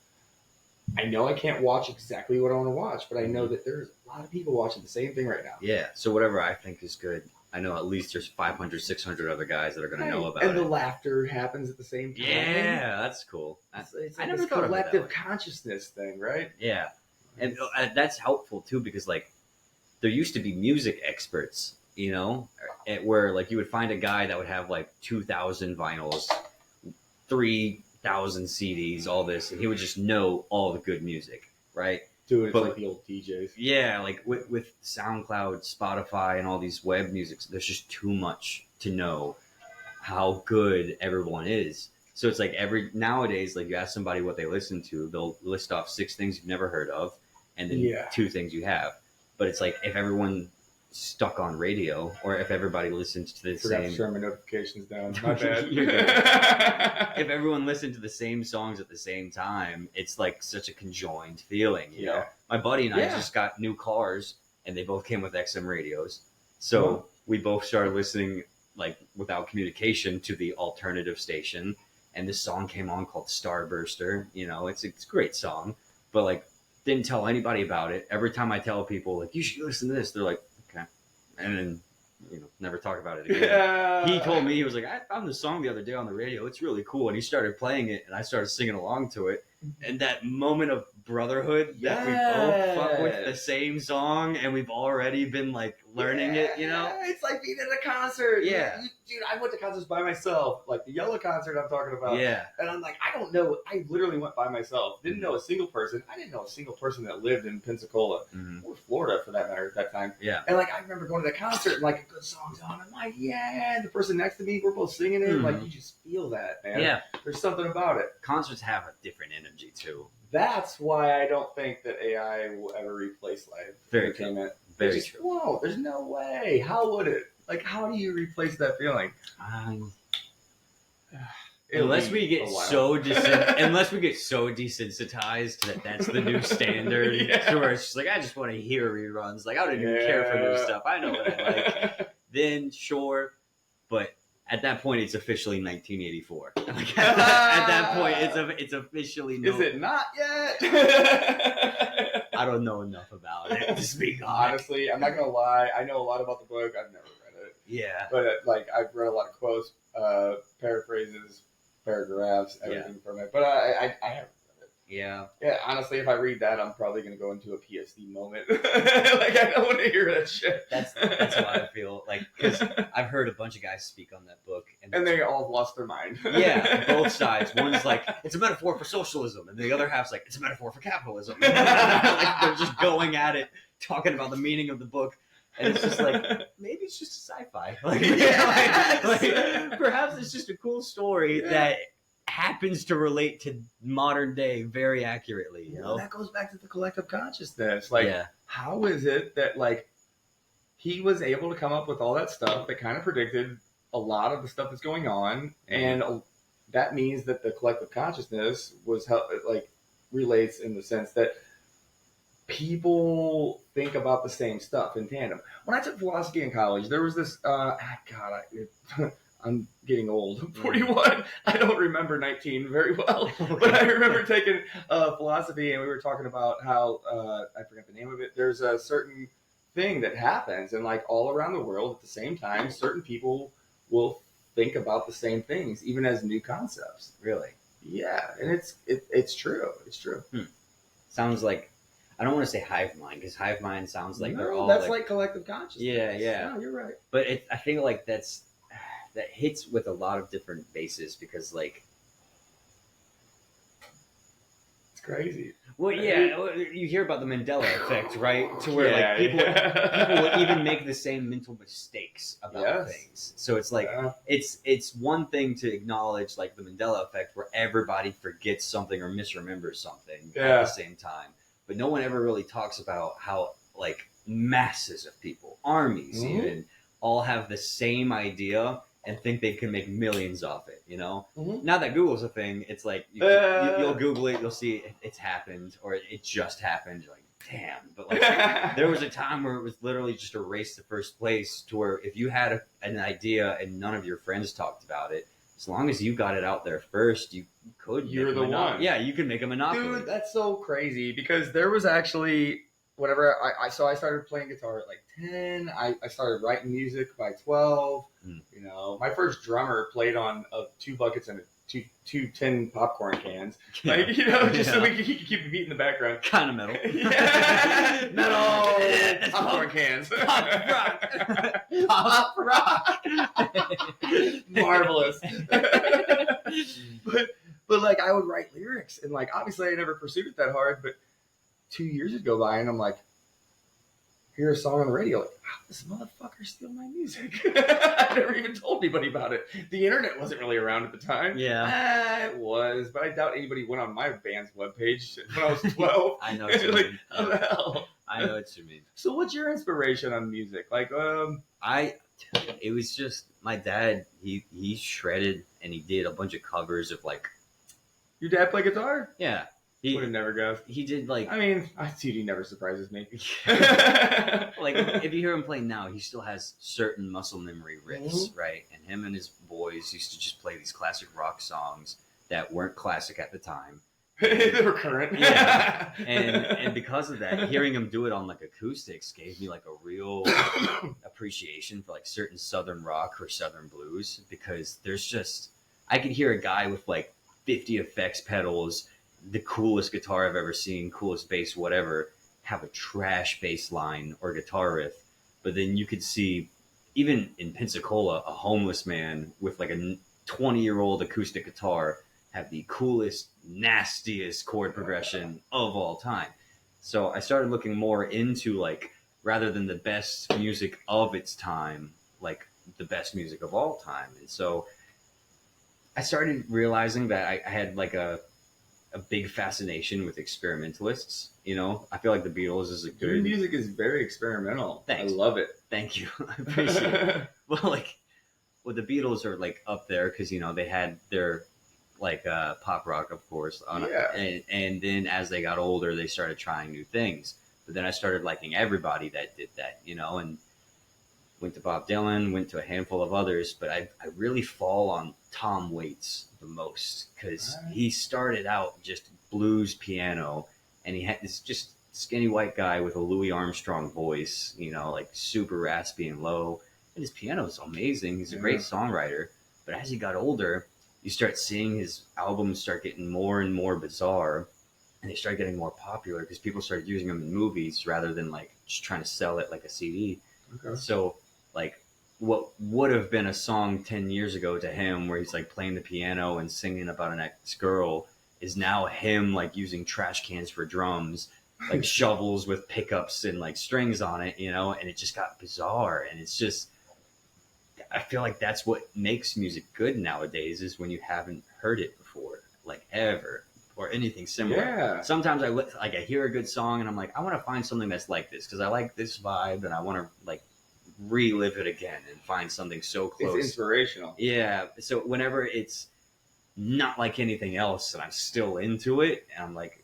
I know I can't watch exactly what I want to watch, but I know that there's a lot of people watching the same thing right now. Yeah. So whatever I think is good, I know at least there's 500, 600 other guys that are going to know about it. And the laughter happens at the same time. Yeah, that's cool. It's like this collective consciousness thing, right? Yeah. And that's helpful, too, because, like, there used to be music experts, you know, where, like, you would find a guy that would have, like, 2,000 vinyls, 3,000 CDs, all this, and he would just know all the good music, right? Dude, it's like the old DJs. Yeah, like with SoundCloud, Spotify, and all these web musics, there's just too much to know how good everyone is. So it's like nowadays, like you ask somebody what they listen to, they'll list off 6 things you've never heard of, and then 2 things you have. But it's like if everyone stuck on radio, or if everybody listened to the same. To turn my notifications down. My bad. If everyone listened to the same songs at the same time, it's like such a conjoined feeling. You know, my buddy and I just got new cars, and they both came with XM radios, so we both started listening like without communication to the alternative station, and this song came on called Starburster. You know, it's a great song, but like didn't tell anybody about it. Every time I tell people like you should listen to this, they're like, okay, and then never talk about it again. Yeah. He told me, he was like, I found this song the other day on the radio. It's really cool, and he started playing it, and I started singing along to it. And that moment of brotherhood that we both fuck with the same song, and we've already been like learning it, you know? It's like being at a concert. Yeah. Dude, I went to concerts by myself, like the Yellow concert I'm talking about. Yeah. And I'm like, I don't know. I literally went by myself. Didn't know a single person. I didn't know a single person that lived in Pensacola or Florida for that matter at that time. Yeah. And like, I remember going to the concert and like a good song's on. I'm like, yeah. The person next to me, we're both singing it. Like, you just feel that, man. Yeah. There's something about it. Concerts have a different energy too. That's why I don't think that AI will ever replace live entertainment. Very true. Whoa, there's no way. How would it? Like, how do you replace that feeling? Unless we get so desensitized that that's the new standard, to where it's just like, I just want to hear reruns. Like, I don't even care for new stuff. I know what I like. Then, sure. But at that point, it's officially 1984. Like, at that point, it's officially. Is it not yet? I don't know enough about it to speak on. Honestly, I'm not gonna lie. I know a lot about the book. I've never read it. Yeah. But like, I've read a lot of quotes, paraphrases, paragraphs, everything from it. But I haven't read it. Yeah. Yeah. Honestly, if I read that, I'm probably gonna go into a PSD moment. Like, I don't want to hear that shit. That's how I feel. Like, because I've heard a bunch of guys speak on that book, and they all lost their mind. Yeah, both sides. One's like, it's a metaphor for socialism, and the other half's like, it's a metaphor for capitalism. Like, they're just going at it, talking about the meaning of the book. And it's just like, maybe it's just sci-fi. Like, like, perhaps it's just a cool story that happens to relate to modern day very accurately. You know, that goes back to the collective consciousness. Like, how is it that like he was able to come up with all that stuff that kind of predicted a lot of the stuff that's going on, and that means that the collective consciousness was like relates in the sense that people think about the same stuff in tandem. When I took philosophy in college, there was this, I'm getting old. I'm 41. I don't remember 19 very well, but I remember taking philosophy, and we were talking about how, I forget the name of it. There's a certain thing that happens, and like all around the world at the same time, certain people will think about the same things, even as new concepts. Really? Yeah. And it's true. It's true. Sounds like, I don't want to say hive mind, because hive mind sounds like they're all. That's like collective consciousness. Yeah. No, you're right. But I feel like that hits with a lot of different bases, because like, it's crazy. Well, yeah, you hear about the Mandela effect, right? To where like people will even make the same mental mistakes about things. So it's like it's one thing to acknowledge like the Mandela effect, where everybody forgets something or misremembers something at the same time. But no one ever really talks about how like masses of people, armies even, all have the same idea and think they can make millions off it, you know? Now that Google's a thing, it's like, you'll Google it, you'll see it's happened, or it just happened. You're like, damn. But like, there was a time where it was literally just a race to first place, to where if you had an idea and none of your friends talked about it, as long as you got it out there first, you're the one. Yeah, you could make a monopoly. Dude, that's so crazy, because there was actually, whenever I started playing guitar at like 10, I started writing music by 12. You know, my first drummer played on 2 buckets and two tin popcorn cans, like, you know, just so he could keep the beat in the background. Kind of metal. Metal popcorn cans. Pop rock. Marvelous. But like, I would write lyrics, and like, obviously I never pursued it that hard, but 2 years ago by, and I'm like, hear a song on the radio, like, wow, this motherfucker steal my music. I never even told anybody about it. The internet wasn't really around at the time. Yeah. It was, but I doubt anybody went on my band's webpage when I was 12. I know what you like, mean. how the hell? I know what you mean. So what's your inspiration on music? Like, it was just my dad, he shredded and he did a bunch of covers of like, your dad play guitar? yeah. Would have never guessed. He did like, I mean, CD never surprises me. like if you hear him play now, he still has certain muscle memory riffs, right? And him and his boys used to just play these classic rock songs that weren't classic at the time. They were current. Yeah. And because of that, hearing him do it on like acoustics gave me like a real appreciation for like certain Southern rock or Southern blues, because there's just, I could hear a guy with like 50 effects pedals, the coolest guitar I've ever seen, coolest bass, whatever, have a trash bass line or guitar riff. But then you could see, even in Pensacola, a homeless man with like a 20-year-old acoustic guitar have the coolest, nastiest chord progression of all time. So I started looking more into like, rather than the best music of its time, like the best music of all time. And so I started realizing that I had like a big fascination with experimentalists. You know, I feel like the Beatles is a good... Your music is very experimental. Thanks. I love it. Thank you. I appreciate it. Well, the Beatles are like up there because, you know, they had their like pop rock, of course. And then as they got older, they started trying new things. But then I started liking everybody that did that, you know, and went to Bob Dylan, went to a handful of others, but I really fall on Tom Waits the most, because he started out just blues piano, and he had this just skinny white guy with a Louis Armstrong voice, you know, like super raspy and low. And his piano is amazing. He's a great songwriter. But as he got older, you start seeing his albums start getting more and more bizarre, and they start getting more popular because people started using them in movies rather than like just trying to sell it like a CD. Okay. So like what would have been a song 10 years ago to him where he's like playing the piano and singing about an ex-girl is now him like using trash cans for drums, like shovels with pickups and like strings on it, you know, and it just got bizarre. And it's just, I feel like that's what makes music good nowadays, is when you haven't heard it before, like ever, or anything similar. Yeah. Sometimes I hear a good song and I'm like, I want to find something that's like this because I like this vibe and I want to like relive it again and find something so close. It's inspirational. Yeah. So whenever it's not like anything else and I'm still into it, and I'm like,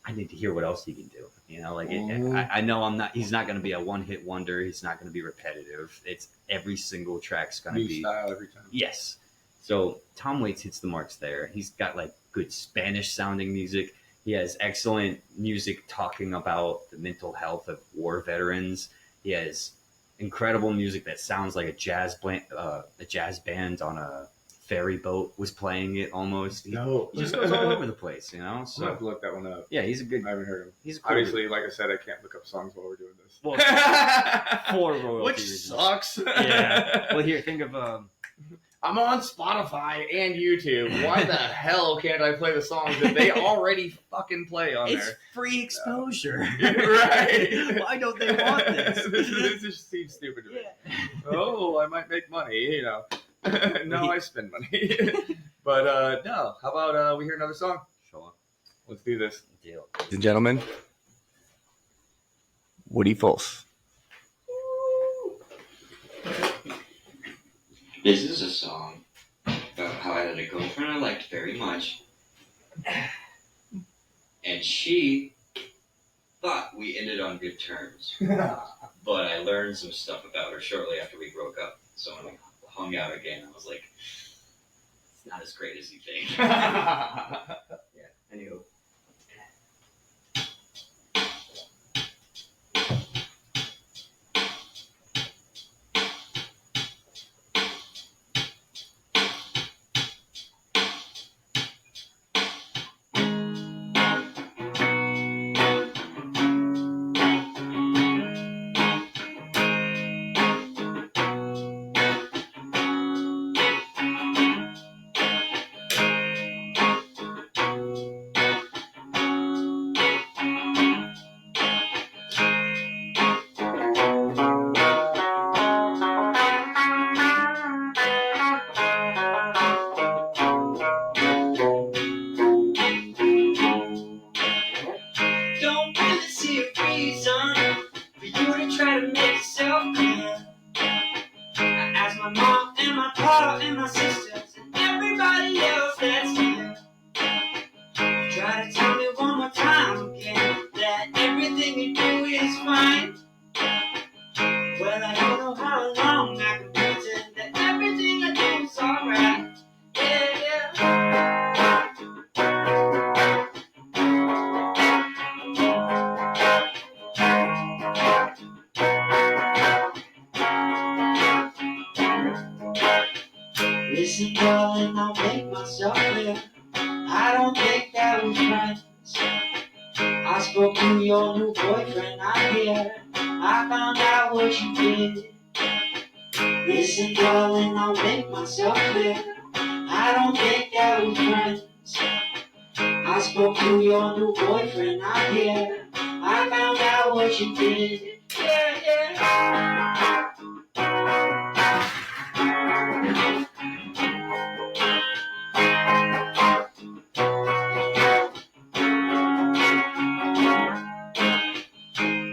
I need to hear what else he can do. You know, like I know he's not going to be a one-hit wonder. He's not going to be repetitive. It's every single track's going to be new style every time. Yes. So Tom Waits hits the marks there. He's got like good Spanish sounding music. He has excellent music talking about the mental health of war veterans. He has incredible music that sounds like a jazz band on a ferry boat was playing it almost. He just goes all over the place, you know? So I'm going to look that one up. Yeah, he's a good... I haven't heard him. He's a cool Obviously, like I said, I can't look up songs while we're doing this. Well, for royalty which reasons. sucks. Yeah. Well, here, think of... I'm on Spotify and YouTube. Why the hell can't I play the songs that they already fucking play on there? It's free exposure. Right. Why don't they want this? This just seems stupid to me. Yeah. Oh, I might make money, you know. No, I spend money. But no, how about we hear another song? Sure. Let's do this. Deal. Ladies and gentlemen, Woody Folse. This is a song about how I had a girlfriend I liked very much, and she thought we ended on good terms. But I learned some stuff about her shortly after we broke up. So when we hung out again, I was like, it's not as great as you think. Yeah, anywho. was friends. I spoke to your new boyfriend out here. I found out what you did. Listen, darling, I'll make myself clear. I don't think that we're friends. I spoke to your new boyfriend out here. I found out what you did. Yeah, yeah.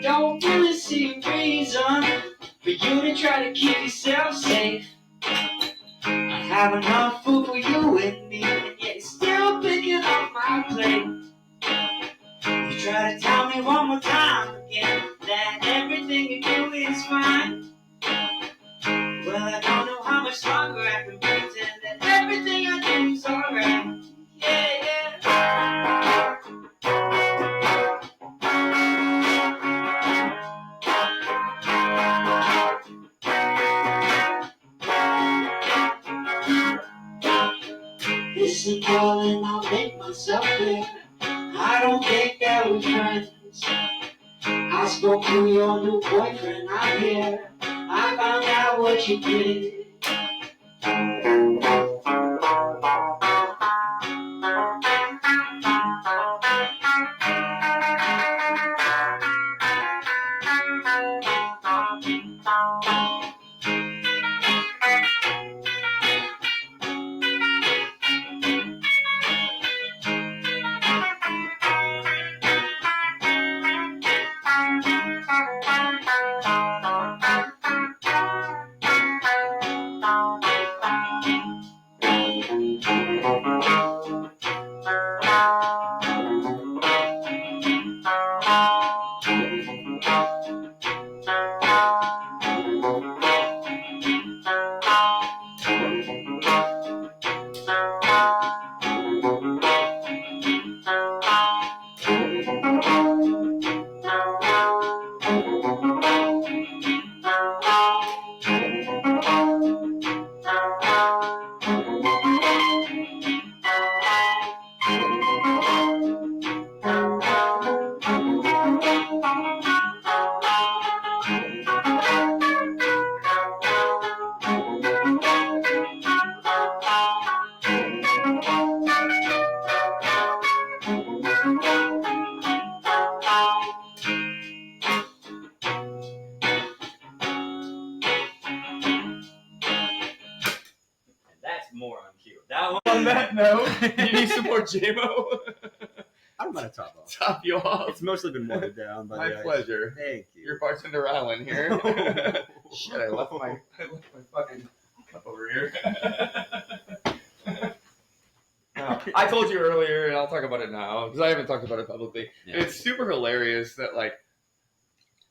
Don't really see a reason for you to try to keep yourself safe. I have enough food for you and me, and yet you're still picking up my plate. You try to tell me one more time again that everything you do is fine. Well, I don't know how much longer I can pretend that everything I do is alright. Yeah, yeah. Listen, darling, I'll make myself clear. I don't think that we're friends. I spoke to your new boyfriend out here. I found out what you did. That's more on cue. That one. On that note, you need some more Jamo? I'm gonna top off. Top you off. It's mostly been watered down. But My pleasure. Thank you. Your bartender Alan here. Shit, I left my fucking cup over here. I told you earlier, and I'll talk about it now because I haven't talked about it publicly. Yeah. It's super hilarious that, like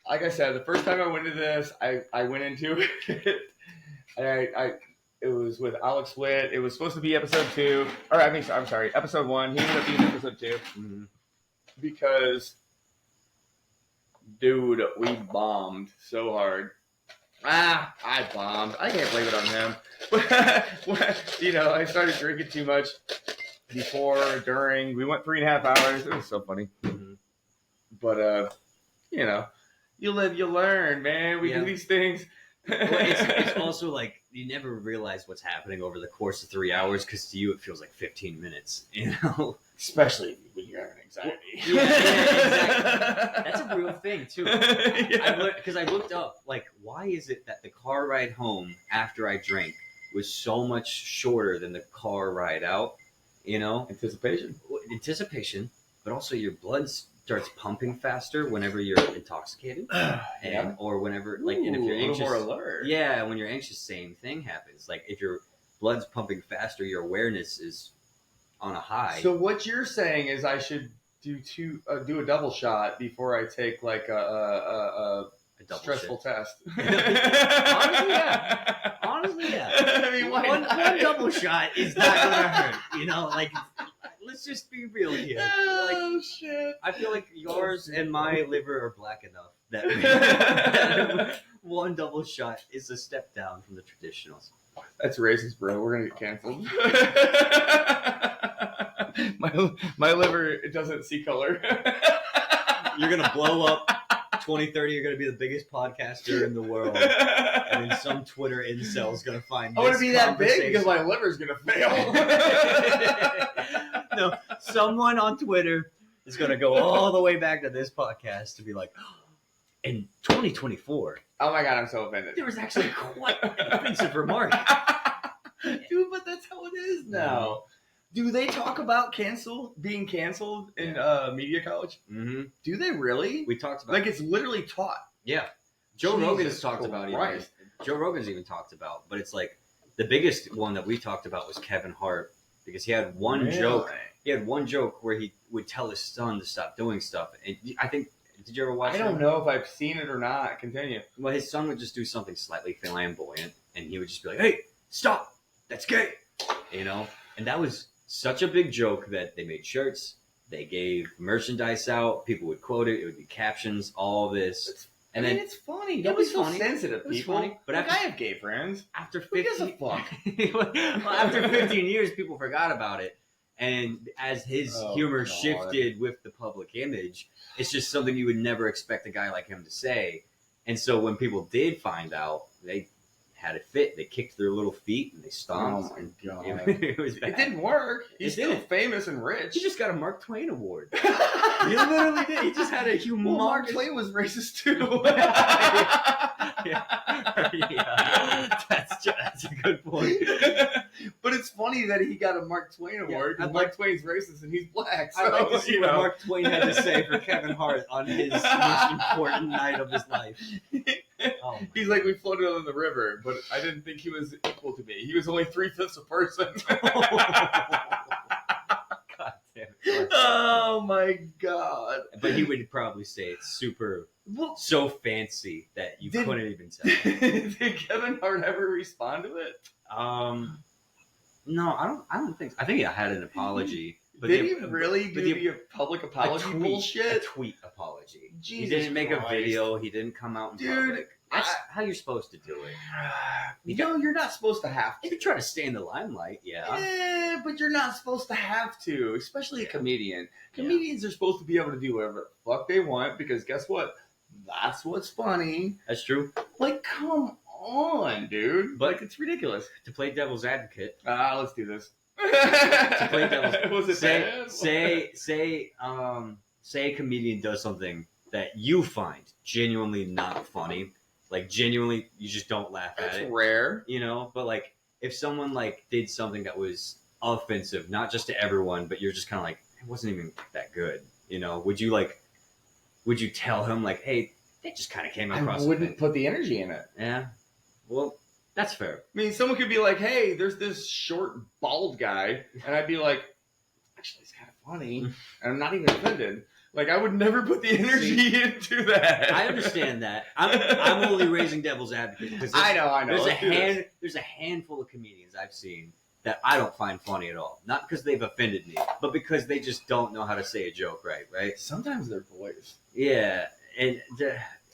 I said, the first time I went into this, I went into it. It was with Alex Witt. It was supposed to be episode 2, or I'm sorry, episode 1. He ended up being episode 2 because, dude, we bombed so hard. I bombed. I can't blame it on him. But, you know, I started drinking too much before, during. We went 3.5 hours. It was so funny. But, you know, you live, you learn, man. We do these things. Well, it's also like you never realize what's happening over the course of 3 hours because to you it feels like 15 minutes, you know? Especially when you're having anxiety. Yeah, exactly. That's a real thing, too. Because I looked up, like, why is it that the car ride home after I drank was so much shorter than the car ride out, you know? Anticipation, but also your blood starts pumping faster whenever you're intoxicated, or whenever, like, and if you're anxious, more alert. Yeah, when you're anxious, same thing happens. Like, if your blood's pumping faster, your awareness is on a high. So what you're saying is I should do a double shot before I take like a stressful test. Honestly, yeah. I mean, one double shot is not gonna hurt. You know, like, let's just be real here. Oh shit! I feel like yours and my liver are black enough that one double shot is a step down from the traditionals. That's racist, bro. We're gonna get canceled. my liver, it doesn't see color. You're gonna blow up. 2030, you're gonna be the biggest podcaster in the world, and then some Twitter incel's gonna find. I want to be that big because my liver's gonna fail. No, someone on Twitter is gonna go all the way back to this podcast to be like, in 2024. Oh my god, I'm so offended. There was actually quite an offensive remark. Dude, but that's how it is now. Do they talk about being canceled in media college? Mm-hmm. Do they really? We talked about like it's literally taught. Yeah, Joe Rogan's talked about it. Joe Rogan's even talked about, but it's like the biggest one that we talked about was Kevin Hart because he had one joke. He had one joke where he would tell his son to stop doing stuff, and I think. Did you ever watch it? I don't know if I've seen it or not. Continue. Well, his son would just do something slightly flamboyant, and he would just be like, "Hey, stop! That's gay," you know. And that was such a big joke that they made shirts, they gave merchandise out, people would quote it, it would be captions, all this. And then it's funny. Don't be so sensitive, people. Funny, but I have gay friends. After 15, who gives a fuck? Well, after 15 years, people forgot about it. And as his humor shifted with the public image, it's just something you would never expect a guy like him to say. And so when people did find out, they had it fit. They kicked their little feet and they stomped. Oh my god! It didn't work. He's still famous and rich. He just got a Mark Twain award. He literally did. He just had a humongous. Well, Mark Twain was racist too. yeah. That's a good point. But it's funny that he got a Mark Twain award. Yeah, Mark Twain's racist and he's black. So, I'd like to see what Mark Twain had to say for Kevin Hart on his most important night of his life. Oh, he's like, we floated on the river, but I didn't think he was equal to me. He was only 3/5 a person. God damn it. Oh my god. But he would probably say it's super, so fancy that you couldn't even tell. Did Kevin Hart ever respond to it? No, I don't think so. I think he had an apology. But did he really do the public apology bullshit? A tweet apology. Jesus he didn't make Christ. a video. He didn't come out in public. That's how you're supposed to do it. You're not supposed to have to. If you try to stay in the limelight, yeah, but you're not supposed to have to, especially a comedian. Comedians are supposed to be able to do whatever the fuck they want because guess what? That's what's funny. That's true. Like, come on, dude. But like, it's ridiculous. To play devil's advocate. Let's do this. To play devil's say a comedian does something that you find genuinely not funny. Like, genuinely, you just don't laugh at it. It's rare. You know? But, like, if someone, like, did something that was offensive, not just to everyone, but you're just kind of like, it wasn't even that good. You know? Would you tell him, like, hey, that just kind of came across? I wouldn't put the energy in it. Yeah. Well, that's fair. I mean, someone could be like, hey, there's this short, bald guy. And I'd be like, actually, it's kind of funny. And I'm not even offended. Like, I would never put the energy into that. I understand that. I'm only raising devil's advocate because I know. There's a handful of comedians I've seen that I don't find funny at all. Not because they've offended me, but because they just don't know how to say a joke right? Sometimes they're boys. Yeah, and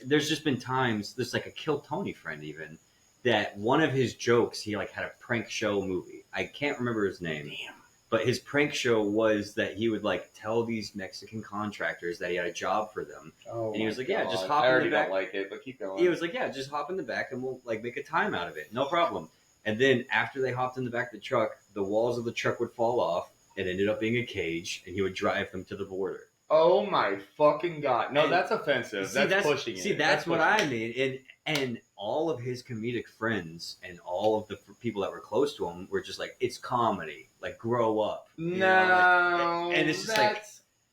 there's just been times. There's like a Kill Tony friend even that one of his jokes he like had a prank show movie. I can't remember his name. Damn. But his prank show was that he would like tell these Mexican contractors that he had a job for them. Oh, and he was like, God. "Yeah, just hop I in already the back." don't like it, but keep going. He was like, "Yeah, just hop in the back and we'll like make a time out of it, no problem." And then after they hopped in the back of the truck, the walls of the truck would fall off. It ended up being a cage, and he would drive them to the border. Oh my fucking God! No, that's offensive. That's pushing it. See, that's what I mean. And all of his comedic friends and all of the people that were close to him were just like, "It's comedy. Like, grow up." No, and it's just like,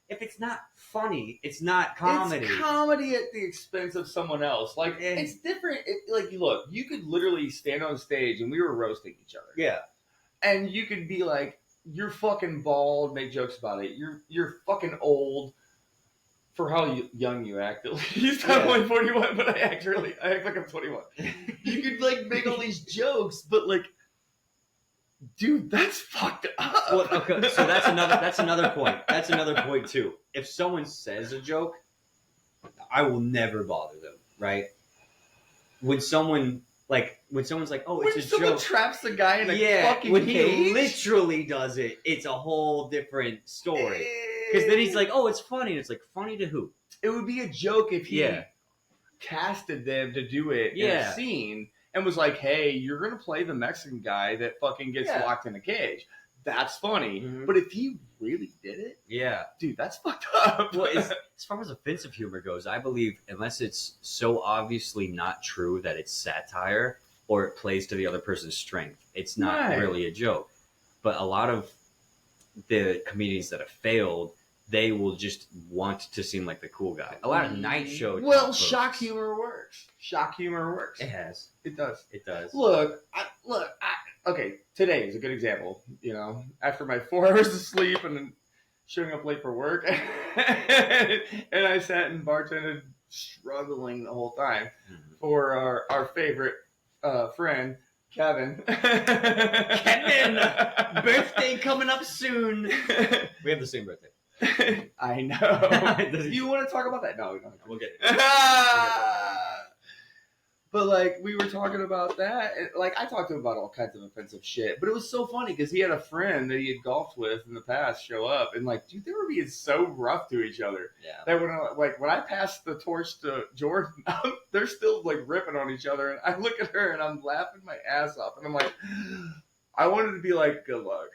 if it's not funny, it's not comedy. It's comedy at the expense of someone else. Like, it's different. Like, look, you could literally stand on stage and we were roasting each other. Yeah, and you could be like, "You're fucking bald," make jokes about it. You're fucking old. For how young you act, at least I'm only 41, but I act like I'm 21. You could like make all these jokes, but like, dude, that's fucked up. Well, okay, so that's another point. That's another point too. If someone says a joke, I will never bother them. Right? When someone Like when someone's like, "Oh, when it's a someone joke," traps a guy in a fucking when cage? he literally does it, it's a whole different story. Because then he's like, "Oh, it's funny." And it's like, funny to who? It would be a joke if he casted them to do it in a scene and was like, "Hey, you're gonna play the Mexican guy that fucking gets locked in a cage." That's funny. Mm-hmm. But if he really did it, dude, that's fucked up. Well, as far as offensive humor goes, I believe unless it's so obviously not true that it's satire or it plays to the other person's strength, it's not really a joke. But a lot of the comedians that have failed, they will just want to seem like the cool guy. A lot of night show. Well, shock humor works. Shock humor works. It has. It does. It does. Look. Okay. Today is a good example. You know, after my 4 hours of sleep and then showing up late for work, and I sat and bartended, struggling the whole time for our favorite friend. Kevin. Kevin! Birthday coming up soon. We have the same birthday. I know. Do you want to talk about that? No, we don't. We'll get it. But, like, we were talking about that. And, like, I talked to him about all kinds of offensive shit. But it was so funny because he had a friend that he had golfed with in the past show up. And, like, dude, they were being so rough to each other. Yeah. That when I passed the torch to Jordan, they're still, like, ripping on each other. And I look at her and I'm laughing my ass off. And I'm like, I wanted to be like, good luck.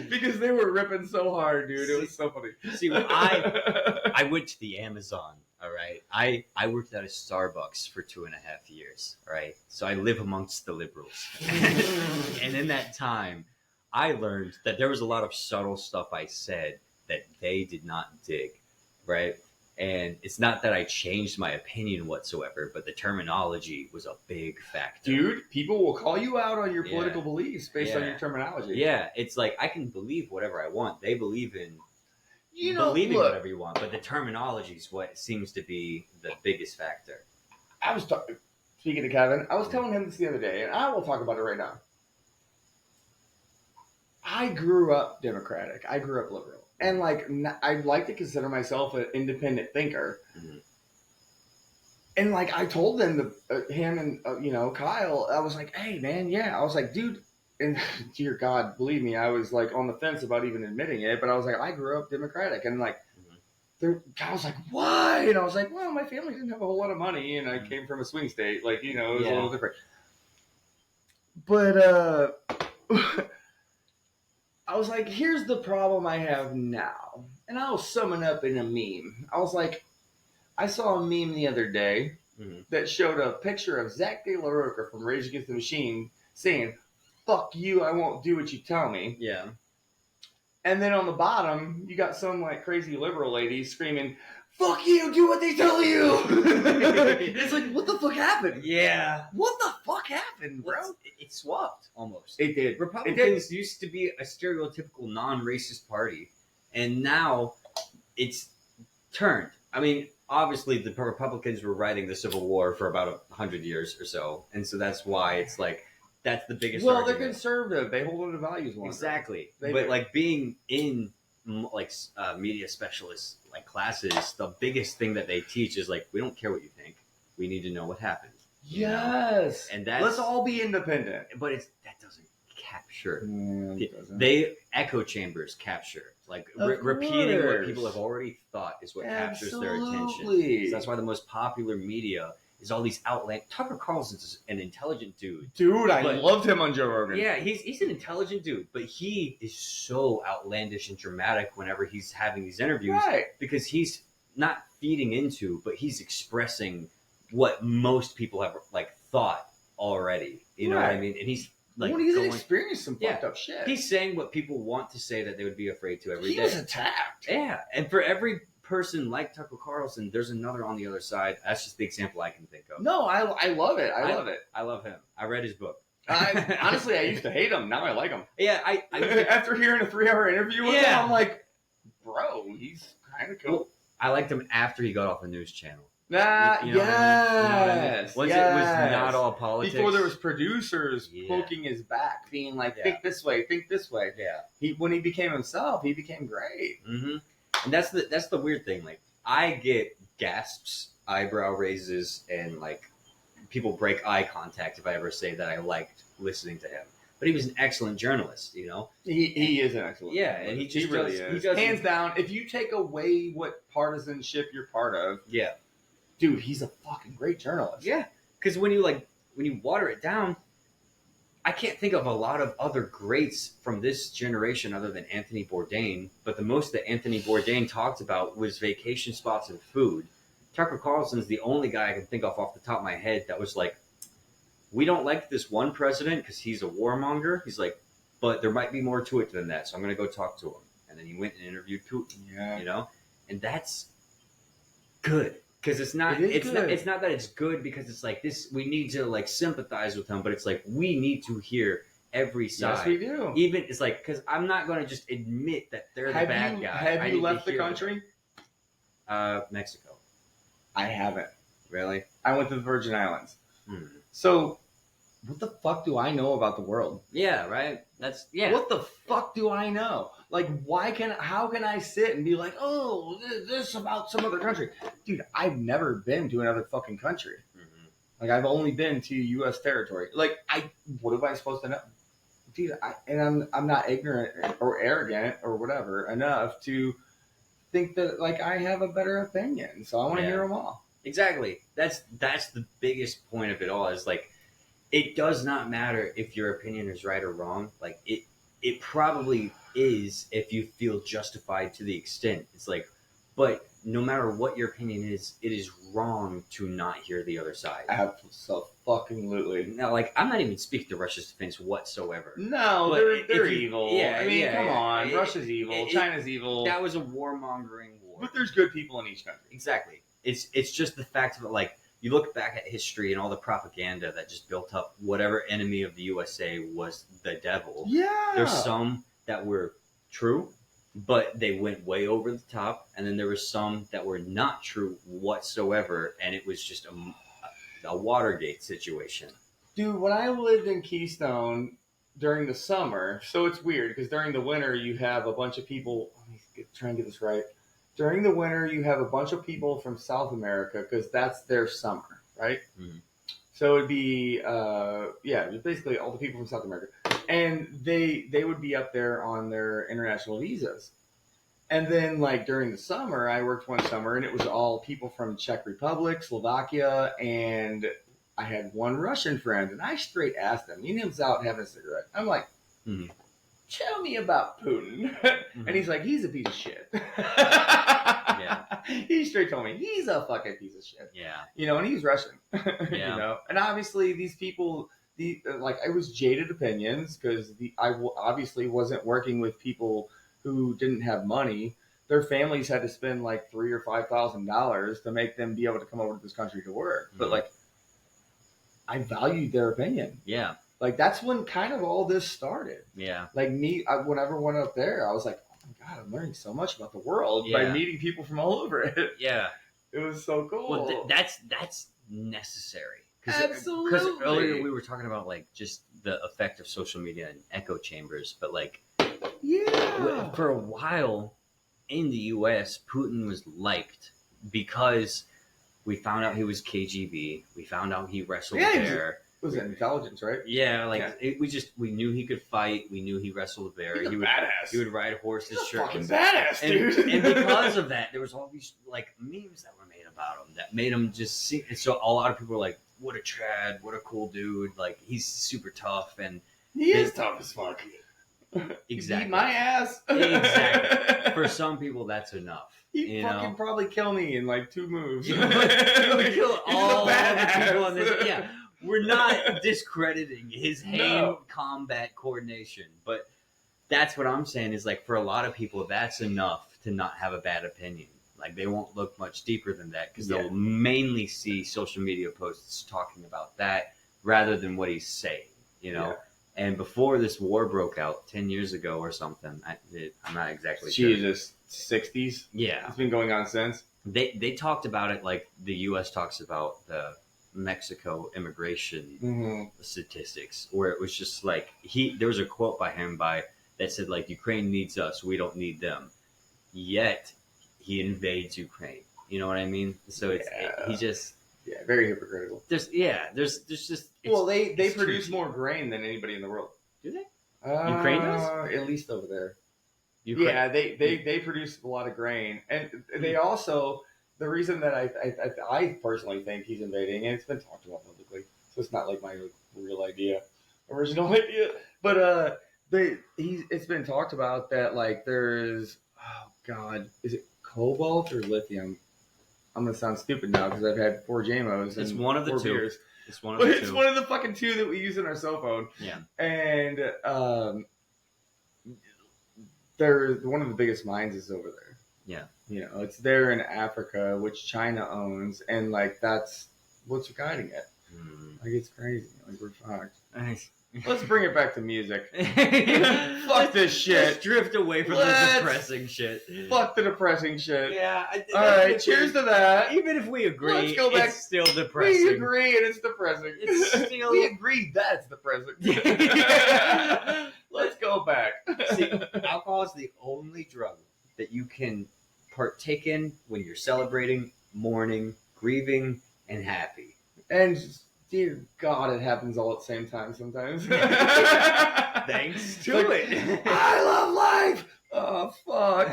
Because they were ripping so hard, dude. It was so funny. See, when I went to the Amazon, all right? I worked at a Starbucks for 2.5 years, all right? So I live amongst the liberals. And in that time, I learned that there was a lot of subtle stuff I said that they did not dig, right? And it's not that I changed my opinion whatsoever, but the terminology was a big factor. Dude, people will call you out on your political beliefs based on your terminology. Yeah, it's like I can believe whatever I want. They believe in believing whatever you want, but the terminology is what seems to be the biggest factor. I was speaking to Kevin. I was telling him this the other day, and I will talk about it right now. I grew up Democratic. I grew up liberal. And, like, I like to consider myself an independent thinker. Mm-hmm. And, like, I told them, him and, Kyle, I was like, hey, man, I was like, dude, and dear God, believe me, I was, like, on the fence about even admitting it. But I was like, I grew up Democratic. And, like, I was like, why? And I was like, well, my family didn't have a whole lot of money. And I came from a swing state. Like, it was a little different. But, I was like, here's the problem I have now. And I'll sum it up in a meme. I was like, I saw a meme the other day that showed a picture of Zach De La Rocha from Rage Against the Machine saying, fuck you, I won't do what you tell me. Yeah. And then on the bottom, you got some like crazy liberal lady screaming, fuck you, do what they tell you. It's like, what the fuck happened? Yeah. What the fuck happened, bro? It swapped almost. It did. Republicans used to be a stereotypical non-racist party, and now it's turned. I mean, obviously the Republicans were riding the Civil War for about 100 years or so, and so that's why it's like, that's the biggest argument. They're conservative. They hold on to values longer. Exactly. But like being in like media specialists like classes, the biggest thing that they teach is like, we don't care what you think. We need to know what happened. Yes. And that's, let's all be independent. But that doesn't capture. They echo chambers capture. Like repeating what people have already thought is what captures their attention. So that's why the most popular media is all these Tucker Carlson's an intelligent dude. Dude, I loved him on Joe Rogan. Yeah, he's an intelligent dude, but he is so outlandish and dramatic whenever he's having these interviews. Right. Because he's not feeding into, but he's expressing what most people have like thought already. You know what I mean? And he's like, he's experienced some fucked up shit. He's saying what people want to say that they would be afraid to every day. He was attacked. Yeah, and for every person like Tucker Carlson, there's another on the other side. That's just the example I can think of. No, I love it. I love it. I love him. I read his book. Honestly, I used to hate him. Now I like him. Yeah, I after hearing a 3-hour interview with him, I'm like, bro, he's kind of cool. Well, I liked him after he got off the news channel. Yes. Once it was not all politics. Before there was producers poking his back, being like, think this way, think this way. Yeah. When he became himself, he became great. Mm-hmm. And that's the weird thing. Like, I get gasps, eyebrow raises, and like people break eye contact if I ever say that I liked listening to him. But he was an excellent journalist, you know. He is an excellent. Yeah, journalist. and he really is. He does hands down. If you take away what partisanship you're part of, yeah, dude, he's a fucking great journalist. Yeah, because when you water it down, I can't think of a lot of other greats from this generation other than Anthony Bourdain. But the most that Anthony Bourdain talked about was vacation spots and food. Tucker Carlson's the only guy I can think of off the top of my head that was like, we don't like this one president because he's a warmonger. He's like, but there might be more to it than that, so I'm going to go talk to him. And then he went and interviewed Putin. Yeah, you know, and that's good because it's not that it's good because it's like this. We need to like sympathize with him, but it's like we need to hear every side. Yes, we do. Even it's like because I'm not going to just admit that they're the bad guy. Have you left the country? Mexico. I haven't. Really? I went to the Virgin Islands. So, what the fuck do I know about the world? Yeah, right. What the fuck do I know? Like, how can I sit and be like, oh, this about some other country? Dude, I've never been to another fucking country. Mm-hmm. Like, I've only been to U.S. territory. Like, what am I supposed to know? Dude, I'm not ignorant or arrogant or whatever enough to think that, like, I have a better opinion. So I want to hear them all. Exactly. That's the biggest point of it all is, like, it does not matter if your opinion is right or wrong. Like, it probably is if you feel justified to the extent. It's like, but no matter what your opinion is, it is wrong to not hear the other side. Absolutely. Now, like, I'm not even speaking to Russia's defense whatsoever. No, they're evil. Yeah, I mean, come on. Russia's evil. China's evil. That was a warmongering war. But there's good people in each country. Exactly. It's just the fact of it, like, you look back at history and all the propaganda that just built up whatever enemy of the USA was the devil. Yeah. There's some that were true, but they went way over the top. And then there were some that were not true whatsoever. And it was just a Watergate situation. Dude, when I lived in Keystone during the summer, so it's weird because during the winter you have a bunch of people. Let me try and get this right. During the winter, you have a bunch of people from South America because that's their summer, right? Mm-hmm. So it'd be, basically all the people from South America. And they would be up there on their international visas. And then, like, during the summer, I worked one summer, and it was all people from Czech Republic, Slovakia, and I had one Russian friend. And I straight asked him, he was out having a cigarette. I'm like, tell me about Putin. And he's like, he's a piece of shit. Yeah. He straight told me, he's a fucking piece of shit. Yeah. You know, and he's Russian. Yeah. You know? And obviously these people, I was jaded opinions because I obviously wasn't working with people who didn't have money. Their families had to spend like $3,000 or $5,000 to make them be able to come over to this country to work. But like, I valued their opinion. Yeah. Like, that's when kind of all this started. Yeah. Like, whenever I went up there, I was like, oh my God, I'm learning so much about the world by meeting people from all over it. Yeah. It was so cool. Well, that's necessary. Absolutely. Because earlier we were talking about, like, just the effect of social media and echo chambers. But, like, for a while in the U.S., Putin was liked because we found out he was KGB. We found out he wrestled there. It was intelligence, right? Yeah, like we knew he could fight. We knew he wrestled a bear. He's badass. He would ride horses. He's a fucking badass, dude. And because of that, there was all these like memes that were made about him that made him just seem. And so a lot of people were like, "What a trad! What a cool dude! Like he's super tough." And he is tough as fuck. Exactly. Beat my ass. Exactly. For some people, that's enough. He'd fucking probably kill me in like 2 moves. He would kill all the people on this. Yeah. We're not discrediting his hand combat coordination, but that's what I'm saying is like for a lot of people, that's enough to not have a bad opinion. Like they won't look much deeper than that because they'll mainly see social media posts talking about that rather than what he's saying, you know? Yeah. And before this war broke out 10 years ago or something, I'm not exactly sure. Jesus, 60s? Yeah. It's been going on since? They talked about it like the U.S. talks about the Mexico immigration statistics, where it was just like there was a quote by him that said like Ukraine needs us, we don't need them. Yet he invades Ukraine. You know what I mean? So Yeah, very hypocritical. There's just They produce more grain than anybody in the world. Do they? Ukraine does? At least over there. Ukraine. Yeah, they produce a lot of grain, and they also the reason that I personally think he's invading, and it's been talked about publicly, so it's not like my real original idea, but it's been talked about that like there's is it cobalt or lithium? I'm gonna sound stupid now because I've had 4 Jamos. It's one of the 2. Beers. It's one of the 2. It's one of the fucking 2 that we use in our cell phone. Yeah. And there's one of the biggest mines is over there. Yeah. It's there in Africa, which China owns, and like that's what's guiding it. Like it's crazy. Like we're fucked. Let's bring it back to music. Fuck this shit. Let's drift away from the depressing shit. Fuck the depressing shit. Yeah. All right. Cheers to that. Even if we agree, let's go back. It's still depressing. We agree, and it's depressing. We agree that's depressing. Let's go back. See, alcohol is the only drug that you can partake in when you're celebrating, mourning, grieving, and happy. And dear God, it happens all at the same time sometimes. Thanks to it. I love life. Oh, fuck.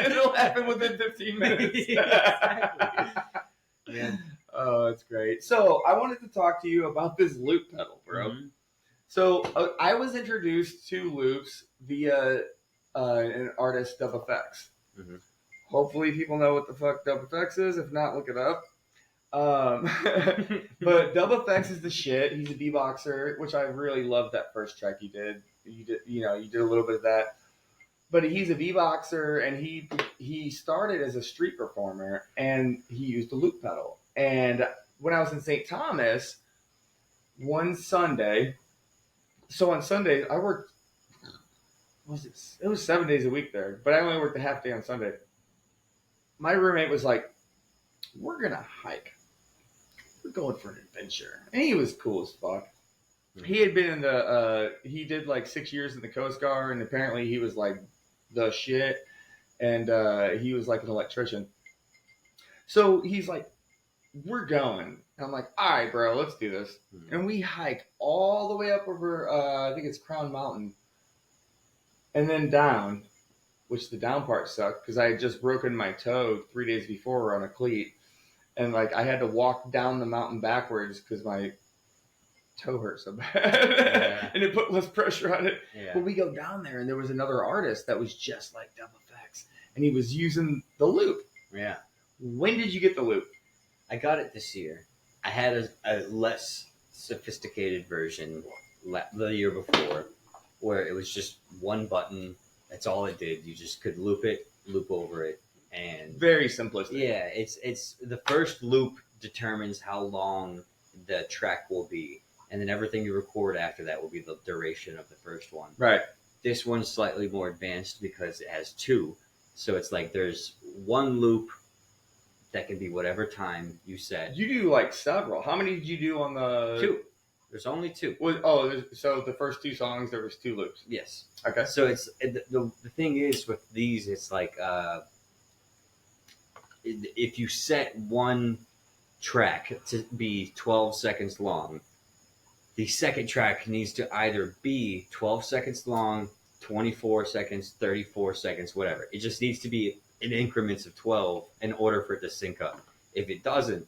It'll happen within 15 minutes. Exactly. Man. Oh, that's great. So I wanted to talk to you about this loop pedal, bro. Mm-hmm. So I was introduced to loops via an artist, Dub Effects. Mm-hmm. Hopefully people know what the fuck Dub Effects is. If not, look it up. But Dub Effects is the shit. He's a beatboxer, which I really loved that first track you did. You did a little bit of that. But he's a beatboxer, and he started as a street performer, and he used a loop pedal. And when I was in St. Thomas, one Sunday, so on Sunday I worked. It was 7 days a week there, but I only worked a half day on Sunday. My roommate was like, "We're gonna hike. We're going for an adventure," and he was cool as fuck. He had been in he did like 6 years in the Coast Guard, and apparently he was like the shit, and he was like an electrician. So he's like, "We're going." And I'm like, "All right, bro, let's do this." Mm-hmm. And we hike all the way up over, I think it's Crown Mountain, and then down, which the down part sucked because I had just broken my toe 3 days before on a cleat. And like I had to walk down the mountain backwards because my toe hurt so bad, and it put less pressure on it. Yeah. But we go down there, and there was another artist that was just like Dub Effects, and he was using the loop. Yeah. When did you get the loop? I got it this year. I had a less sophisticated version the year before, where it was just one button. That's all it did. You just could loop over it. And very simplistic. Yeah, it's the first loop determines how long the track will be, and then everything you record after that will be the duration of the first one. Right. This one's slightly more advanced because it has 2, so it's like there's one loop that can be whatever time you set. You do like several. How many did you do on the 2? There's only 2. So the first 2 songs there was 2 loops. Yes. Okay. So it's the thing is with these, it's like. If you set one track to be 12 seconds long, the second track needs to either be 12 seconds long, 24 seconds, 34 seconds, whatever. It just needs to be in increments of 12 in order for it to sync up. If it doesn't,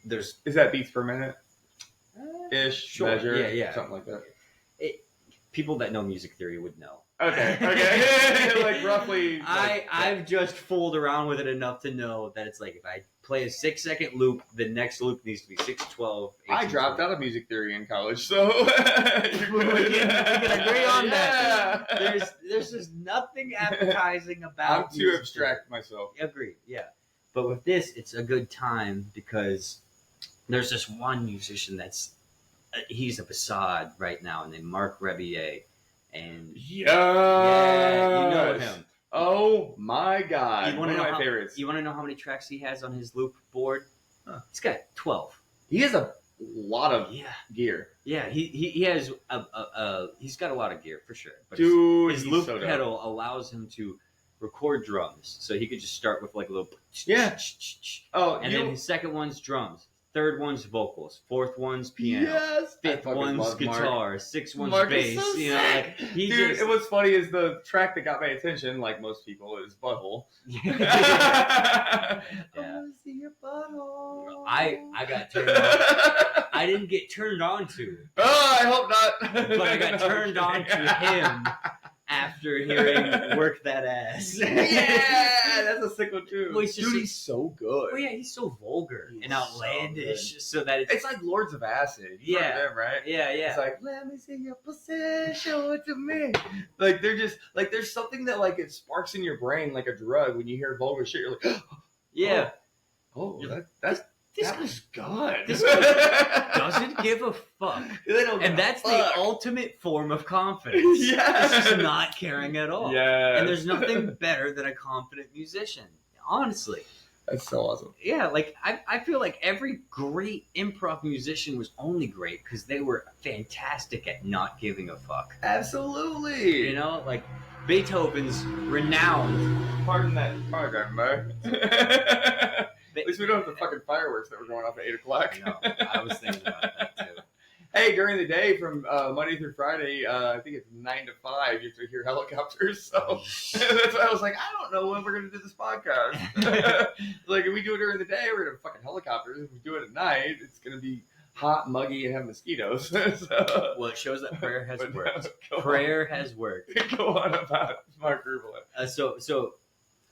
is that beats per minute? Ish, sure. Measure, yeah, something like that. People that know music theory would know. Okay. Like roughly. I've just fooled around with it enough to know that it's like if I play a 6-second loop, the next loop needs to be 6, 12. 18, I dropped out of music theory in college, so we can agree on that. There's just nothing appetizing about. I'm too abstract myself. Agreed. Yeah, but with this, it's a good time because there's this one musician he's a facade right now, and named Mark Rebier. And yeah, you know him. Oh my God! One of my favorites. You want to know how many tracks he has on his loop board? He's got 12. He has a lot of gear. Yeah, he has he's got a lot of gear for sure. But Dude, his loop pedal allows him to record drums. So he could just start with like a little and then his second one's drums. Third one's vocals. Fourth one's piano. Yes. Fifth one's guitar. Sixth one's bass. So you know, like, dude, it was funny is the track that got my attention, like most people, is Butthole. Yeah. I want to see your butthole. I got turned on. I didn't get turned on to. Oh, I hope not. But I got turned on to him after hearing Work That Ass. Yeah, that's a sick one too. Well, he's so good. Oh yeah, he's so vulgar and so outlandish, so that it's like Lords of Acid. You remember them, right? Yeah. It's like, let me see your pussy, show it to me. Like they're just like there's something that like it sparks in your brain like a drug when you hear vulgar shit. You're like, yeah. Oh, that was good. This guy doesn't give a fuck. And that's the ultimate form of confidence. Yeah. It's just not caring at all. Yeah. And there's nothing better than a confident musician. Honestly. That's so awesome. Yeah, like I feel like every great improv musician was only great because they were fantastic at not giving a fuck. Absolutely. You know, like Beethoven's renowned. Pardon that program, man. At least we don't have the fucking fireworks that were going off at 8 o'clock. No, I was thinking about that too. Hey, during the day from Monday through Friday, I think it's 9 to 5, you have to hear helicopters. So that's why I was like, I don't know when we're going to do this podcast. Like, if we do it during the day, we're going to have fucking helicopters. If we do it at night, it's going to be hot, muggy, and have mosquitoes. So, well, it shows that prayer has but worked. no, Prayer has worked. Go on about Mark Rubelin. So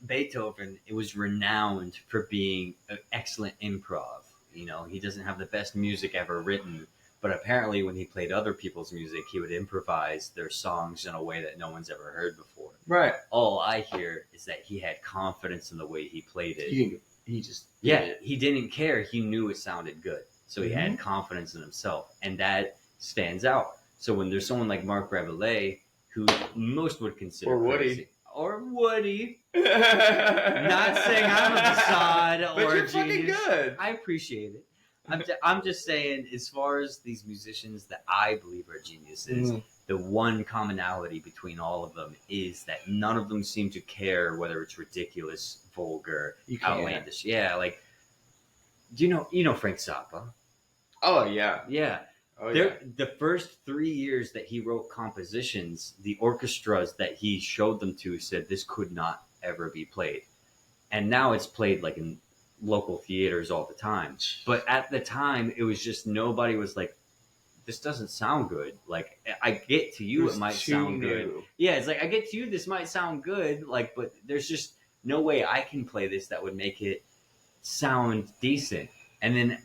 Beethoven, it was renowned for being an excellent improv. You know, he doesn't have the best music ever written, but apparently when he played other people's music, he would improvise their songs in a way that no one's ever heard before. Right. All I hear is that he had confidence in the way he played it. He just he didn't care. He knew it sounded good. So he had confidence in himself, and that stands out. So when there's someone like Mark Rubelin, who most would consider or Woody. crazy, or Woody. Not saying I'm a facade or but you're a fucking genius. good. I appreciate it. I'm just saying, as far as these musicians that I believe are geniuses, the one commonality between all of them is that none of them seem to care whether it's ridiculous, vulgar, outlandish. Yeah, like, do you know Frank Zappa? Oh yeah. Yeah. Oh, yeah. The first 3 years that he wrote compositions, the orchestras that he showed them to said this could not ever be played. And now it's played like in local theaters all the time. But at the time, it was just nobody was like, this doesn't sound good. Like, I get to you, it might sound good. Yeah, it's like, I get to you, this might sound good. Like, but there's just no way I can play this that would make it sound decent. And then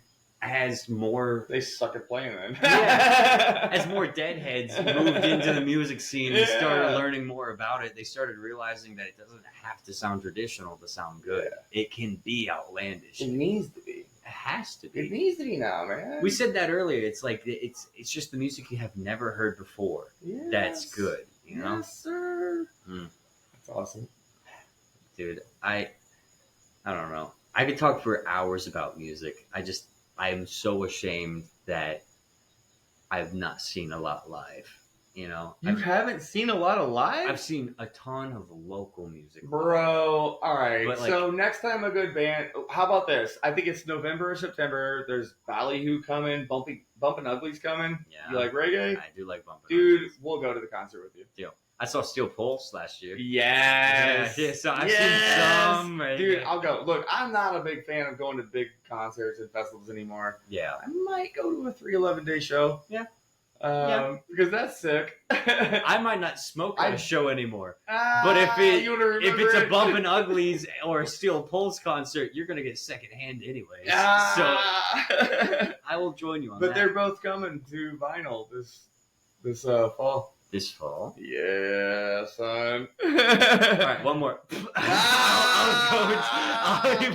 as more... They suck at playing then. Yeah. As more deadheads moved into the music scene and started learning more about it, they started realizing that it doesn't have to sound traditional to sound good. Yeah. It can be outlandish. It needs to be. It has to be. It needs to be now, man. We said that earlier. It's like it's just the music you have never heard before. Yes. That's good. You know? Yes, sir. That's awesome. Dude, I don't know. I could talk for hours about music. I am so ashamed that I've not seen a lot live. You know, you haven't seen a lot of live? I've seen a ton of local music. Bro, all right. But, like, so next time a good band, how about this? I think it's November or September. There's Ballyhoo coming, Bumpin' Ugly's coming. Yeah. You like reggae? I do like Bumpin' Dude, Ugly's. We'll go to the concert with you. Deal. I saw Steel Pulse last year. Yes. Yeah, so I've seen some. Dude, I'll go. Look, I'm not a big fan of going to big concerts and festivals anymore. Yeah. I might go to a 311-day show. Yeah. Because that's sick. I might not smoke at a show anymore. But if it's a Bumpin' Uglies or a Steel Pulse concert, you're gonna get secondhand anyways. So I will join you on that. But they're both coming to vinyl this fall. This fall? Yeah, son. All right, one more. I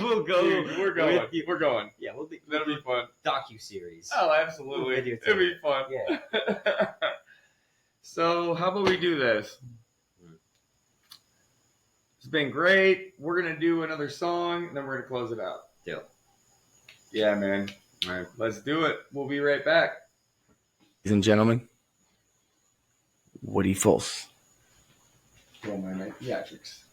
will go. Dude, we're going. With you. We're going. Yeah, that'll be fun. Docu-series. Oh, absolutely. It'll be fun. Yeah. So, how about we do this? It's been great. We're going to do another song, and then we're going to close it out. Deal. Yeah, man. All right. Let's do it. We'll be right back. Ladies and gentlemen, Woody Folse. Oh, my theatrics.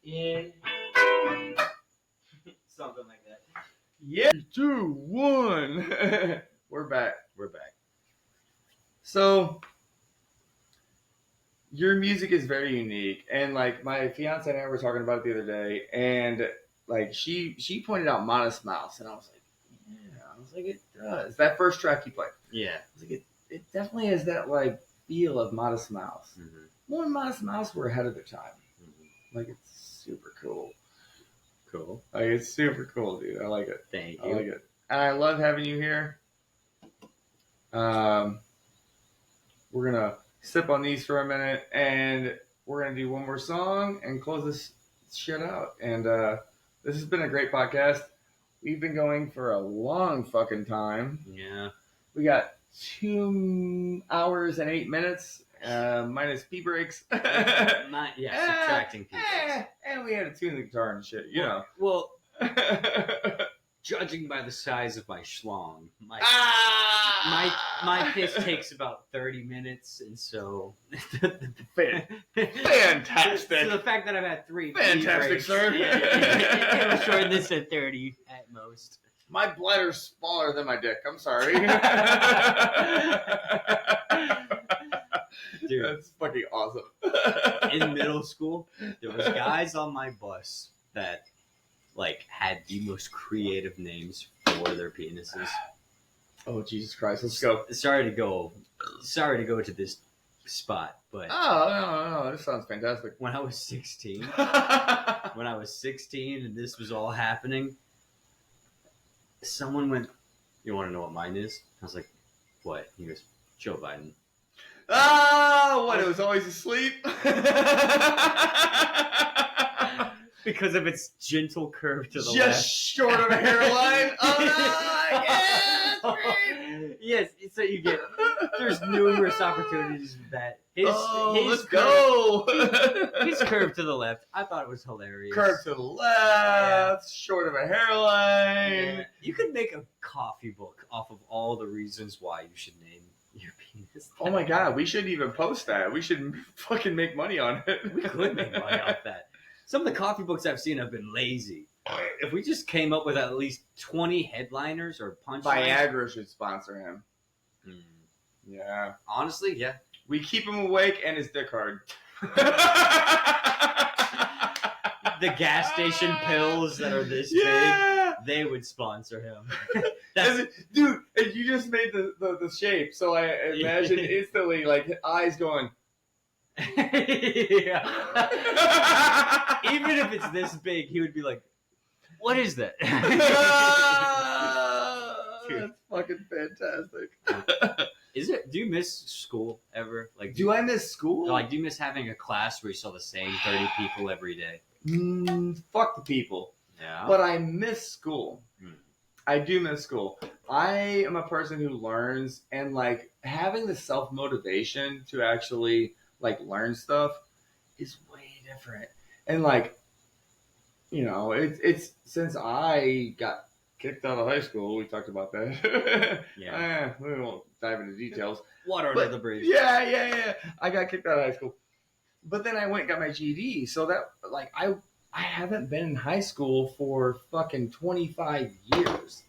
yeah. Something like that. Yeah. 2, 1. We're back. So, your music is very unique, and like my fiance and I were talking about it the other day, and like she pointed out Modest Mouse, and I was like, it does. That first track you played, Yeah. I was like, it definitely has that like feel of Modest Mouse. Mm-hmm. More Modest Mouse were ahead of their time. Mm-hmm. Like it's super cool. Cool. Like it's super cool, dude. I like it. Thank you. I like it. And I love having you here. We're gonna sip on these for a minute, and we're gonna do one more song and close this shit out. And this has been a great podcast. We've been going for a long fucking time. Yeah. We got 2 hours and 8 minutes, minus pee breaks. Subtracting pee breaks. And we had to tune the guitar and shit, you know. Well, judging by the size of my schlong, my piss takes about 30 minutes, and so fantastic. So the fact that I've had 3 fantastic, breaks, sir. It'll shorten this to 30 at most. My bladder's smaller than my dick. I'm sorry. Dude, that's fucking awesome. In middle school, there was guys on my bus that like had the most creative names for their penises. Oh Jesus Christ! Let's go. Sorry to go to this spot, but no, this sounds fantastic. When I was 16, and this was all happening, someone went, "You want to know what mine is?" I was like, "What?" He goes, "Joe Biden." Oh, what? It was always asleep. Because of its gentle curve to the left. Just short of a hairline. Oh no! Yes, so you get. There's numerous opportunities that his let's curve, go. His curve to the left. I thought it was hilarious. Curve to the left, short of a hairline. Yeah. You could make a coffee book off of all the reasons why you should name your penis. Oh my god, we shouldn't even post that. We should fucking make money on it. We could make money off that. Some of the coffee books I've seen have been lazy. If we just came up with at least 20 headliners or punchlines. Viagra should sponsor him. Yeah. Honestly, yeah. We keep him awake and his dick hard. The gas station pills that are this big, they would sponsor him. Dude, and you just made the shape, so I imagine instantly like eyes going. Yeah. Even if it's this big, he would be like, "What is that?" That's fucking fantastic. Is it? Do you miss school ever? Like, do I miss school? Like, do you miss having a class where you saw the same 30 people every day? Fuck the people. Yeah. But I miss school. I do miss school. I am a person who learns, and like having the self-motivation to actually like learn stuff is way different. And like, you know, it's since I got kicked out of high school, we talked about that. Yeah. We won't dive into details. Water under the bridge. Yeah. I got kicked out of high school. But then I went and got my GED. So that, like, I haven't been in high school for fucking 25 years.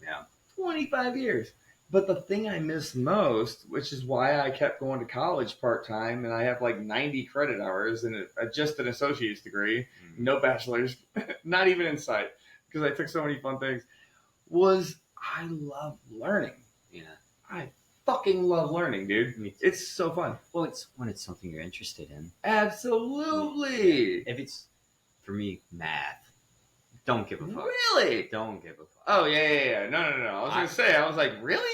Yeah. 25 years. But the thing I miss most, which is why I kept going to college part-time, and I have like 90 credit hours and just an associate's degree, no bachelor's, not even in sight, because I took so many fun things, was I love learning. Yeah. I fucking love learning, dude. It's so fun. Well, it's when it's something you're interested in. Absolutely. If it's, for me, math, don't give a fuck. Really? Don't give a fuck. Oh, yeah. No. I was going to say, I was like, really?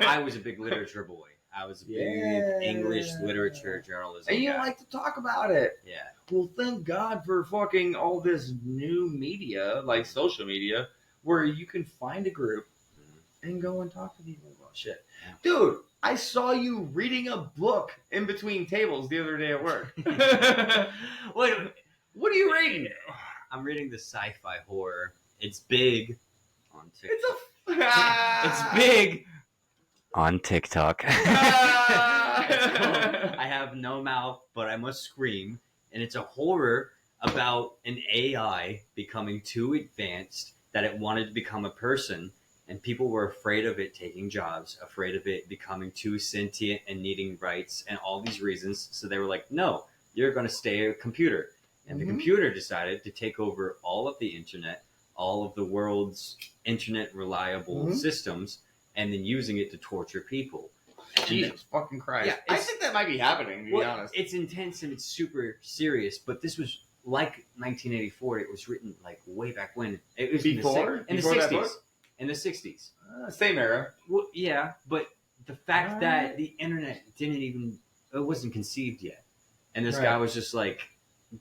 I was a big literature boy. I was a big English literature journalism and you guy. like to talk about it. Yeah. Well, thank God for fucking all this new media, like social media, where you can find a group and go and talk to people about shit. Yeah. Dude, I saw you reading a book in between tables the other day at work. What are you reading? I'm reading the sci-fi horror. It's big on TikTok. It's big on TikTok. I I have no mouth, but I must scream. and it's a horror about an AI becoming too advanced that it wanted to become a person, and people were afraid of it taking jobs, afraid of it becoming too sentient and needing rights and all these reasons. So they were like, no, you're going to stay a computer. And the computer decided to take over all of the internet, all of the world's internet reliable systems, and then using it to torture people. Jesus fucking Christ. Yeah, I think that might be happening, to be honest. It's intense and it's super serious, but this was like 1984. It was written like way back when. It was before? In the 60s. In the 60s. Same era. Well, yeah, but the fact that the internet it wasn't conceived yet. And this guy was just like,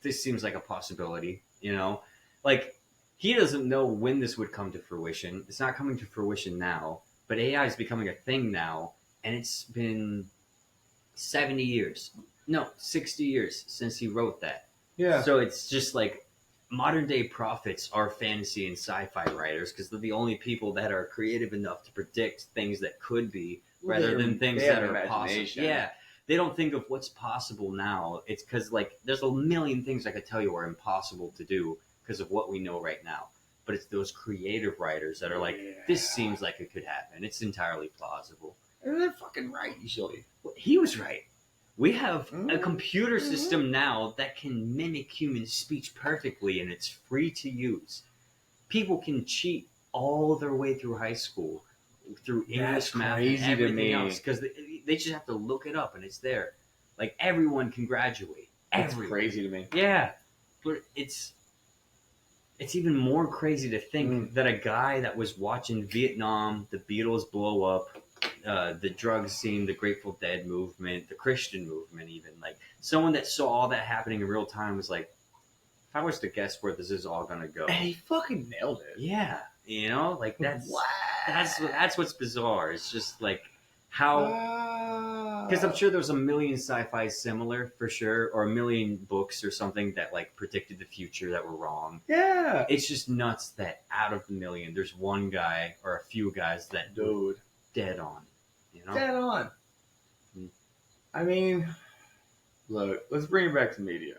this seems like a possibility, you know? Like, he doesn't know when this would come to fruition. It's not coming to fruition now, but AI is becoming a thing now, and it's been 60 years since he wrote that. Yeah. So it's just like, modern day prophets are fantasy and sci-fi writers because they're the only people that are creative enough to predict things that could be rather than things that are possible. Yeah. They don't think of what's possible now. It's because, like, there's a million things I could tell you are impossible to do because of what we know right now. But it's those creative writers that are like, this seems like it could happen. It's entirely plausible. And they're fucking right, usually. Well, he was right. We have a computer system now that can mimic human speech perfectly, and it's free to use. People can cheat all their way through high school, through English, math, and everything else, because they just have to look it up, and it's there. Like, everyone can graduate. That's crazy to me. Yeah, but it's even more crazy to think that a guy that was watching Vietnam, the Beatles blow up, the drug scene, the Grateful Dead movement, the Christian movement, even, like, someone that saw all that happening in real time was like, if I was to guess where this is all gonna go. And he fucking nailed it. Yeah, you know, like, that's what's bizarre. It's just like how, because I'm sure there's a million sci-fi similar for sure, or a million books or something that like predicted the future that were wrong. Yeah, it's just nuts that out of the million, there's one guy or a few guys that dead on. You know, dead on. I mean, look, let's bring it back to media.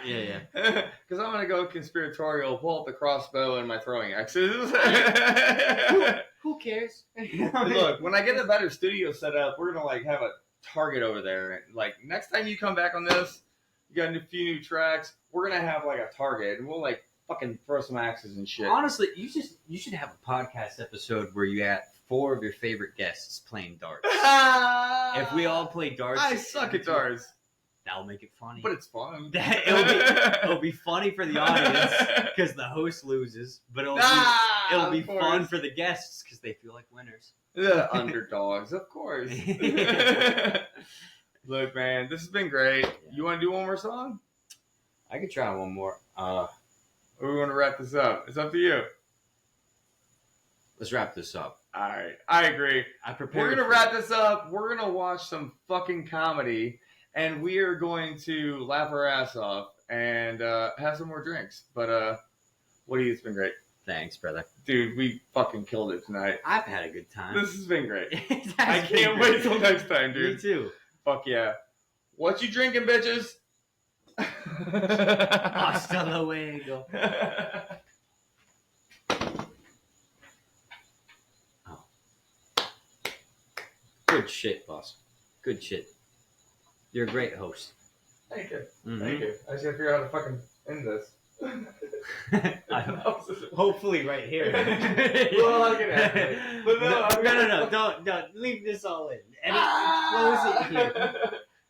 Yeah. Because I'm gonna go conspiratorial, pull up the crossbow and my throwing axes. Who cares? Look, when I get a better studio set up, we're gonna like have a target over there. Like, next time you come back on this, you got a few new tracks. We're gonna have like a target, and we'll like fucking throw some axes and shit. Honestly, you should have a podcast episode where you have 4 of your favorite guests playing darts. If we all play darts, I suck at darts. That'll make it funny. But it's fun. It'll be funny for the audience because the host loses, but it'll be fun for the guests because they feel like winners. The underdogs, of course. Look, man, this has been great. You want to do one more song? I could try one more. Or we want to wrap this up? It's up to you. Let's wrap this up. All right, I agree. We're gonna wrap this up. We're gonna watch some fucking comedy. And we are going to laugh our ass off and have some more drinks. But, Woody, it's been great. Thanks, brother. Dude, we fucking killed it tonight. I've had a good time. This has been great. I can't wait till next time, dude. Me too. Fuck yeah. What you drinking, bitches? Hasta luego. Oh. Good shit, boss. Good shit. You're a great host. Thank you. Mm-hmm. Thank you. I just gotta figure out how to fucking end this. Hopefully right here. Well, I can end it. But no, don't leave this all in. Close it here.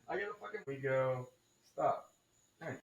I gotta fucking... We go... Stop.